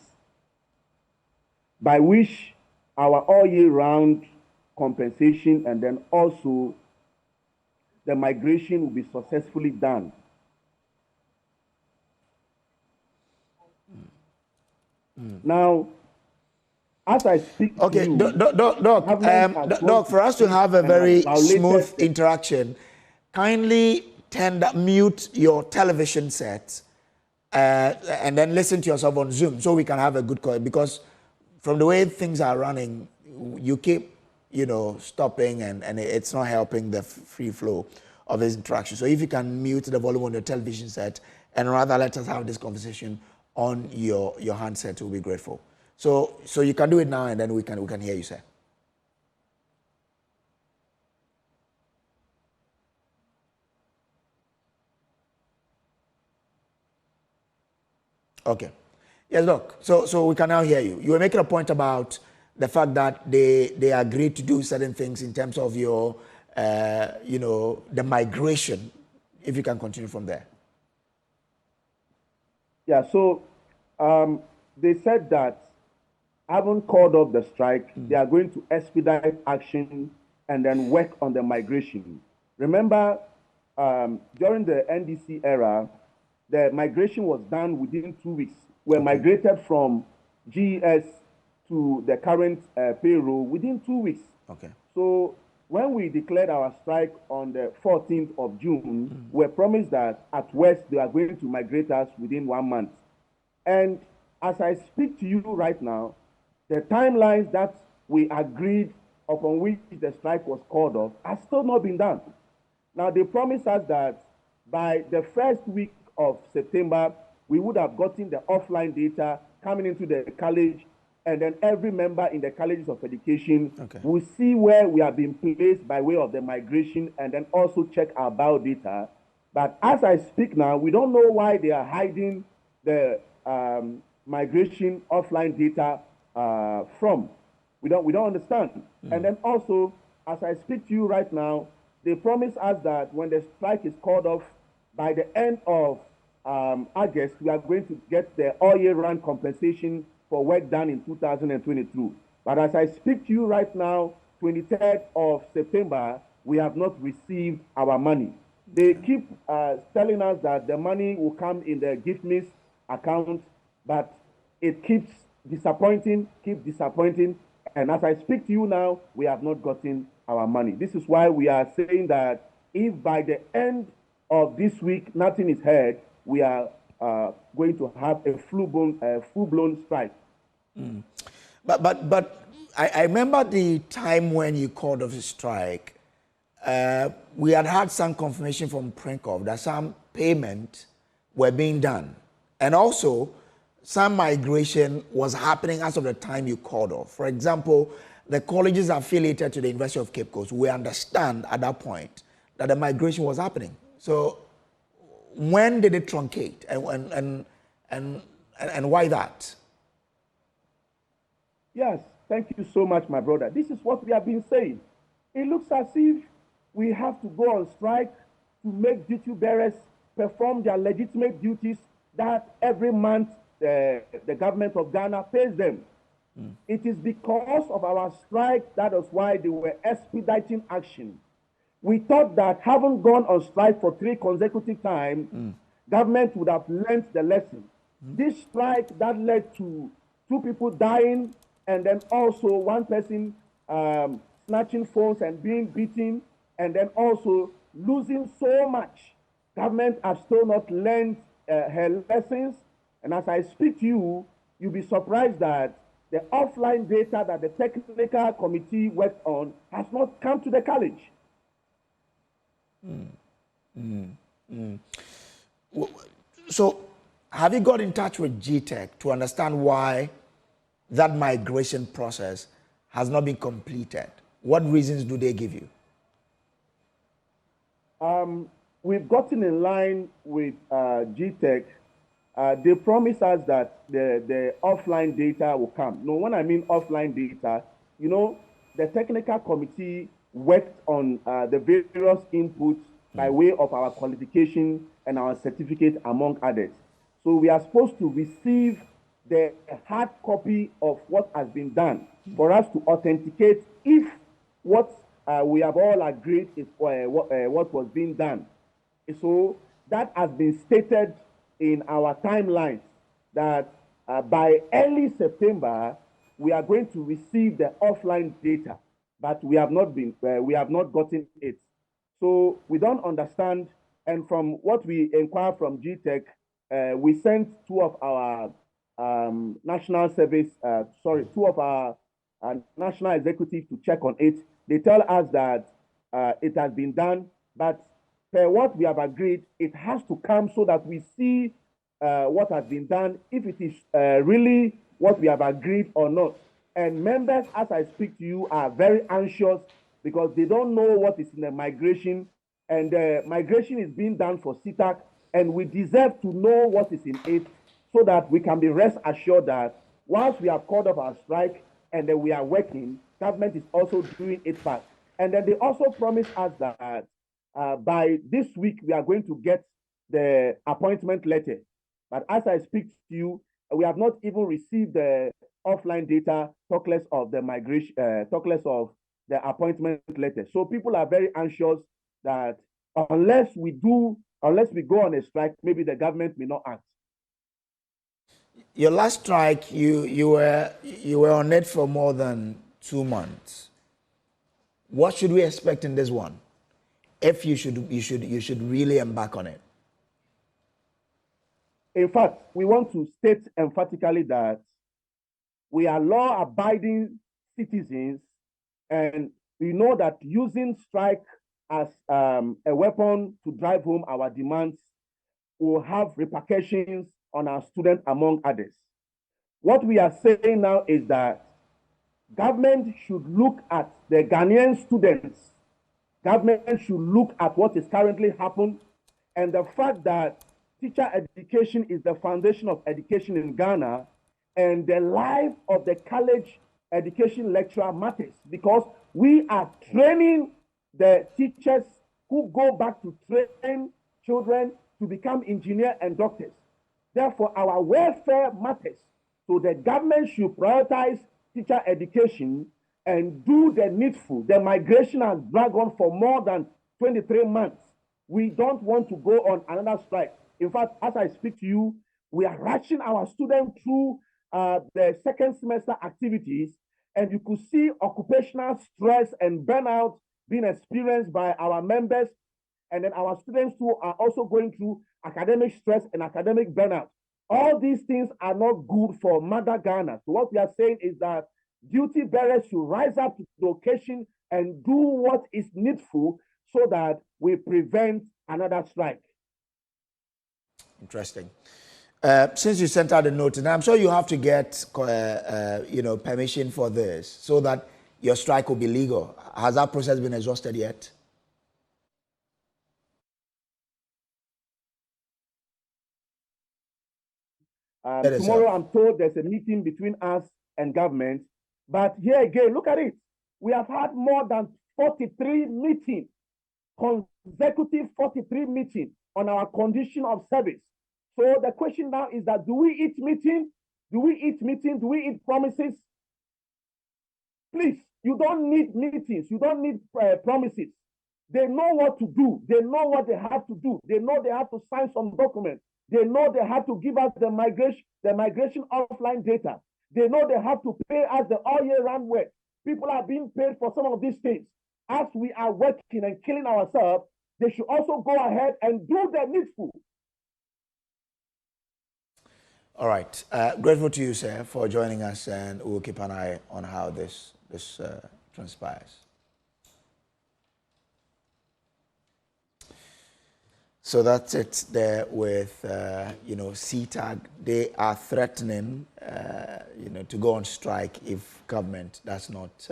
by which our all year round compensation and then also the migration will be successfully done. Now, as I speak to you, Doc, for us to have a very smooth interaction, kindly mute your television set and then listen to yourself on Zoom so we can have a good call. Because from the way things are running, you keep, stopping and it's not helping the free flow of this interaction. So if you can mute the volume on your television set and rather let us have this conversation on your handset, we'll be grateful. So you can do it now and then we can hear you, sir. Okay. Yes, look, so we can now hear you. You were making a point about the fact that they agreed to do certain things in terms of your, the migration, if you can continue from there. Yeah, so they said that having called off the strike, they are going to expedite action and then work on the migration. Remember, during the NDC era, the migration was done within 2 weeks. We migrated from GES to the current payroll within 2 weeks. Okay. So when we declared our strike on the 14th of June, we were promised that at West they are going to migrate us within 1 month. And as I speak to you right now, the timelines that we agreed upon which the strike was called off has still not been done. Now, they promised us that by the first week of September, we would have gotten the offline data coming into the college, and then every member in the colleges of education will see where we have been placed by way of the migration and then also check our bio data. But as I speak now, we don't know why they are hiding the migration offline data from. We don't understand. And then also, as I speak to you right now, they promise us that when the strike is called off, by the end of August, we are going to get the all-year-round compensation for work done in 2022. But as I speak to you right now, 23rd of September, we have not received our money. They keep telling us that the money will come in the gift miss account, but it keeps disappointing, and as I speak to you now, we have not gotten our money. This is why we are saying that if by the end of this week nothing is heard, we are going to have a full-blown strike. But I remember the time when you called off the strike. We had some confirmation from Prinkov that some payment were being done, and also some migration was happening as of the time you called off. For example, the colleges affiliated to the University of Cape Coast, we understand at that point that the migration was happening. So when did it truncate, and why that? Yes, thank you so much, my brother. This is what we have been saying. It looks as if we have to go on strike to make duty bearers perform their legitimate duties that every month the government of Ghana pays them. It is because of our strike that is why they were expediting action. We thought that having gone on strike for 3 consecutive times, government would have learned the lesson. This strike that led to 2 people dying, and then also 1 person snatching phones and being beaten, and then also losing so much. Government has still not learned her lessons. And as I speak to you, you'll be surprised that the offline data that the technical committee worked on has not come to the college. So have you got in touch with GTech to understand why that migration process has not been completed? What reasons do they give you? We've gotten in line with GTech. They promise us that the offline data will come. No, when I mean offline data, the technical committee worked on the various inputs by way of our qualification and our certificate, among others. So we are supposed to receive the hard copy of what has been done for us to authenticate if what we have all agreed is what was being done. So that has been stated in our timelines that by early September we are going to receive the offline data, but we have not gotten it. So we don't understand And from what we inquired from GTech, we sent two of our national executives to check on it. They tell us that it has been done, but per what we have agreed, it has to come so that we see what has been done, if it is really what we have agreed or not. And members, as I speak to you, are very anxious because they don't know what is in the migration, and migration is being done for CITAC, and we deserve to know what is in it so that we can be rest assured that once we have called off our strike and then we are working, government is also doing its part. And then they also promised us that by this week, we are going to get the appointment letter. But as I speak to you, we have not even received the offline data, talk less of the migration, talk less of the appointment letter. So people are very anxious that unless we go on a strike, maybe the government may not act. Your last strike, you were on it for more than 2 months. What should we expect in this one? If you should really embark on it. In fact, we want to state emphatically that we are law-abiding citizens, and we know that using strike as a weapon to drive home our demands will have repercussions on our students, among others. What we are saying now is that government should look at the Ghanaian students. Government should look at what is currently happening and the fact that teacher education is the foundation of education in Ghana, and the life of the college education lecturer matters because we are training the teachers who go back to train children to become engineers and doctors. Therefore, our welfare matters. So the government should prioritize teacher education and do the needful. The migration has dragged on for more than 23 months. We don't want to go on another strike. In fact, as I speak to you, we are rushing our students through the second semester activities, and you could see occupational stress and burnout being experienced by our members, and then our students too are also going through academic stress and academic burnout. All these things are not good for Mother Ghana. So what we are saying is that duty bearers should rise up to the occasion and do what is needful so that we prevent another strike. Interesting. Since you sent out a note, and I'm sure you have to get permission for this so that your strike will be legal. Has that process been exhausted yet? Tomorrow, I'm told there's a meeting between us and government. But here again, look at it. We have had more than 43 meetings, consecutive 43 meetings on our condition of service. So the question now is that do we eat meeting? Do we eat meeting? Do we eat promises? Please, you don't need meetings. You don't need promises. They know what to do. They know what they have to do. They know they have to sign some documents. They know they have to give us the migration offline data. They know they have to pay us the all year round work. People are being paid for some of these things. As we are working and killing ourselves, they should also go ahead and do the needful. All right. Grateful to you, sir, for joining us, and we'll keep an eye on how this transpires. So that's it there with, CTAG. They are threatening, to go on strike if government does not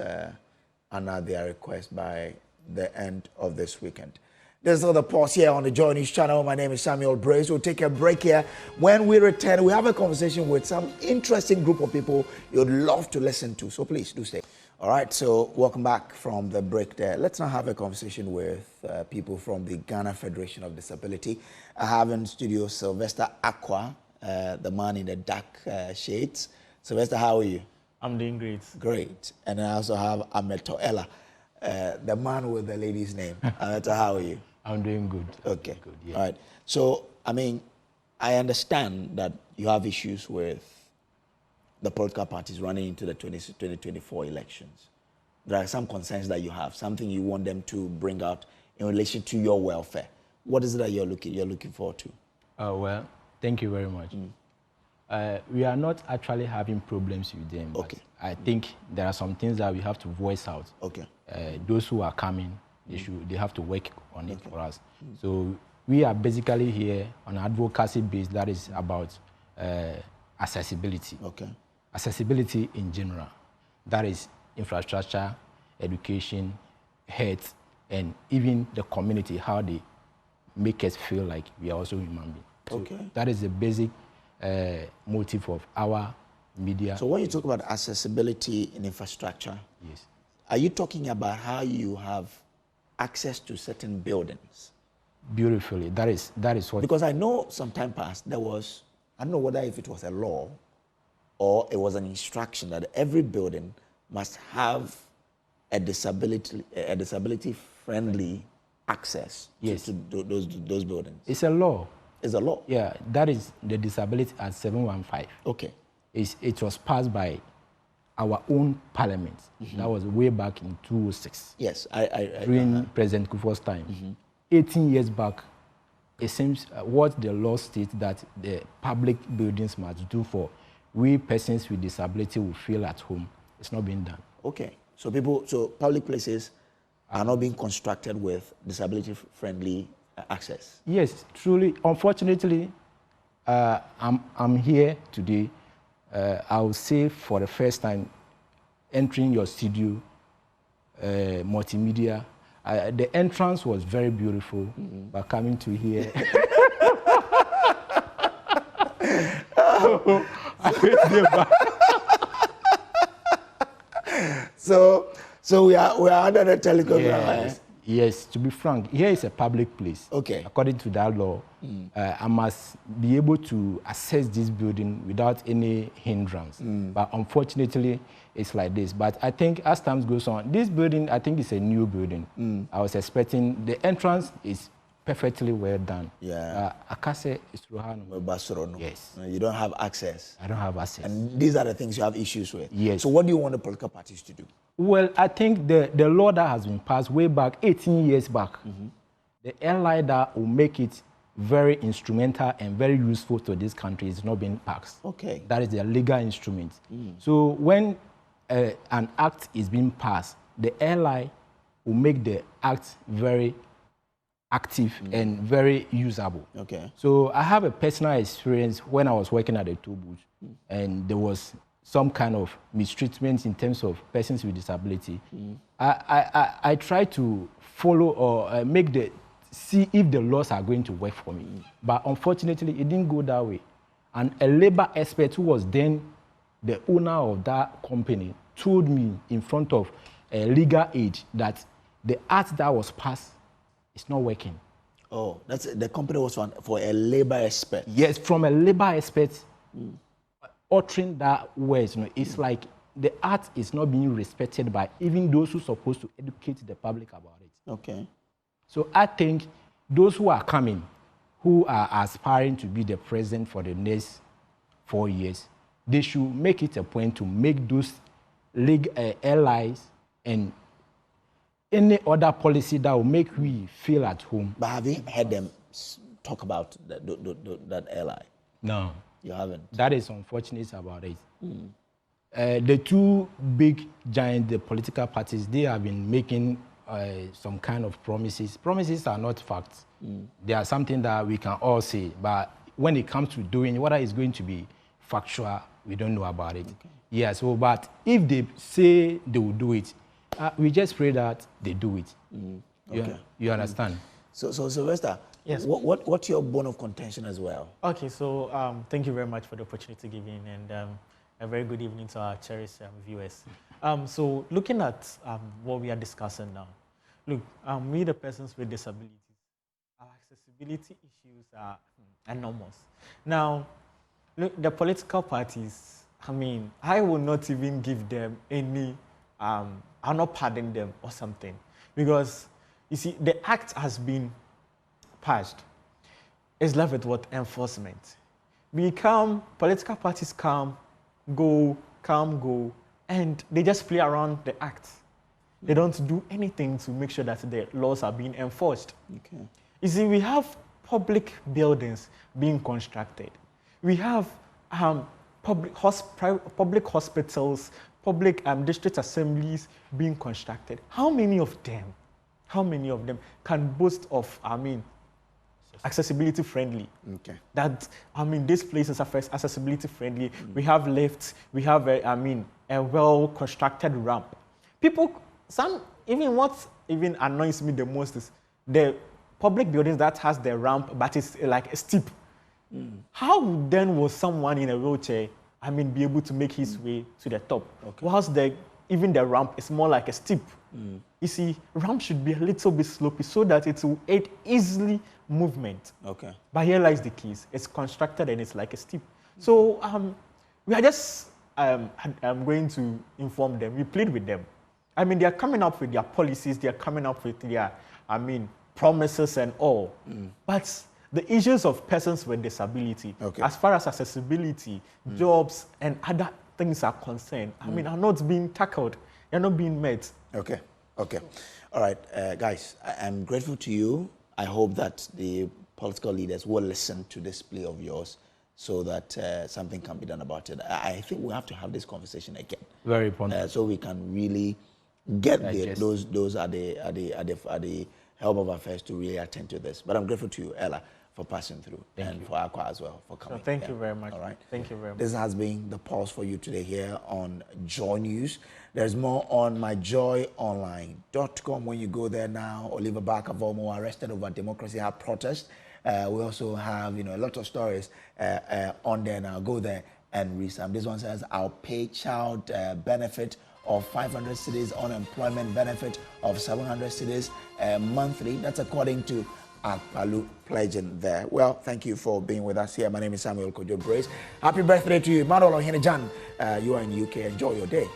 honor their request by the end of this weekend. There's another pause here on the Joy News channel. My name is Samuel Brace. We'll take a break here. When we return, we have a conversation with some interesting group of people you'd love to listen to. So please do stay. All right, so welcome back from the break there. Let's now have a conversation with people from the Ghana Federation of Disability. I have in studio Sylvester Aqua, the man in the dark shades. Sylvester, how are you? I'm doing great. Great. And I also have Ameto Ella, the man with the lady's name. Ameto, how are you? I'm doing good. Okay. Good, yeah. All right. So, I understand that you have issues with the political parties running into the 2024 elections. There are some concerns that you have, something you want them to bring out in relation to your welfare. What is it that you're looking forward to? Well, thank you very much. We are not actually having problems with them. Okay. I think there are some things that we have to voice out. Okay. Those who are coming, they have to work on it for us. So we are basically here on advocacy base that is about accessibility. Okay. Accessibility in general. That is infrastructure, education, health, and even the community, how they make us feel like we are also human beings. So Okay. that is the basic motive of our media. So when you talk about accessibility in infrastructure, yes, are you talking about how you have access to certain buildings? Beautifully. That is what. Because I know some time past there was, I don't know whether if it was a law or it was an instruction that every building must have a disability friendly access to those buildings. It's a law. It's a law. Yeah, that is the Disability Act 715. Okay. It was passed by our own parliament. That was way back in 2006. Yes, during President Akufo's time. 18 years back, it seems what the law states that the public buildings must do for we persons with disability will feel at home. It's not being done. Okay. So public places are not being constructed with disability-friendly access. Yes, truly. Unfortunately, I'm here today. I will say for the first time, entering your studio, multimedia. The entrance was very beautiful, but coming to here. So we are under the telecom. Yes. Yes, to be frank, here is a public place. Okay. According to that law, I must be able to access this building without any hindrance. But unfortunately, it's like this. But I think as time goes on, this building, I think it's a new building. I was expecting the entrance is perfectly well done. Yeah. Akase is Yes. You don't have access. I don't have access. And these are the things you have issues with. Yes. So what do you want the political parties to do? Well, I think the law that has been passed way back, 18 years back, the airline that will make it very instrumental and very useful to this country is not being passed. Okay. That is the legal instrument. So when an act is being passed, the airline will make the act very active and very usable. Okay. So I have a personal experience when I was working at the toll booth, and there was some kind of mistreatment in terms of persons with disability. I try to follow or see if the laws are going to work for me. But unfortunately, it didn't go that way. And a labor expert who was then the owner of that company told me in front of a legal aid that the act that was passed is not working. Oh, the company was for a labor expert. Yes, from a labor expert. Uttering that words, it's like the art is not being respected by even those who are supposed to educate the public about it. Okay. So I think those who are coming, who are aspiring to be the president for the next 4 years, they should make it a point to make those allies and any other policy that will make we feel at home. But have you heard them talk about that ally? No. You haven't? That is unfortunate about it. The two big giant the political parties, they have been making some kind of promises. Promises are not facts. They are something that we can all say. But when it comes to doing what is going to be factual, we don't know about it. Okay. Yeah, so, but if they say they will do it, we just pray that they do it. Okay. You understand? So Sylvester, yes. What's your bone of contention as well? Okay, so given, very much for the opportunity given, and a very good evening to our cherished viewers. So looking at what we are discussing now, look, we the persons with disabilities, our accessibility issues are enormous. Now, look, the political parties, I will not even give them any, I'll not pardon them or something, because you see, the act has been passed. It's left with what? Enforcement. Political parties come, go, and they just play around the act. They don't do anything to make sure that the laws are being enforced. Okay. You see, we have public buildings being constructed. We have public hospitals, public district assemblies being constructed. How many of them can boast of, accessibility friendly? Okay. That, these places are accessibility friendly. We have lifts, we have a well-constructed ramp. What even annoys me the most is the public buildings that has the ramp, but it's like a steep. How then will someone in a wheelchair, be able to make his way to the top? Okay. Whilst even the ramp is more like a steep. You see, ramp should be a little bit slopey so that it will aid easily movement. Okay. But here lies the keys. It's constructed and it's like a steep. So we are just I'm going to inform them. We plead with them. They are coming up with their policies. They are coming up with their, promises and all. But the issues of persons with disability, as far as accessibility, jobs, and other things are concerned, are not being tackled. They're not being met. Okay. All right, guys, I'm grateful to you. I hope that the political leaders will listen to this plea of yours so that something can be done about it. I think we have to have this conversation again. Very important. So we can really get those are the help of affairs to really attend to this. But I'm grateful to you, Ella, for passing through, and for Aqua as well for coming. Thank you very much. All right. Thank you very much. This has been the pulse for you today here on Joy News. There's more on myjoyonline.com. When you go there now, Oliver Barker-Vollmer arrested over Democracy Hub protest. We also have a lot of stories on there now. Go there and read some. This one says, I'll pay child benefit of 500 cedis, unemployment benefit of 700 cedis monthly. That's according to Akpalu pledging there. Well, thank you for being with us here. My name is Samuel Kojo Brace. Happy birthday to you. Manuel Ohinijan, you are in the UK. Enjoy your day.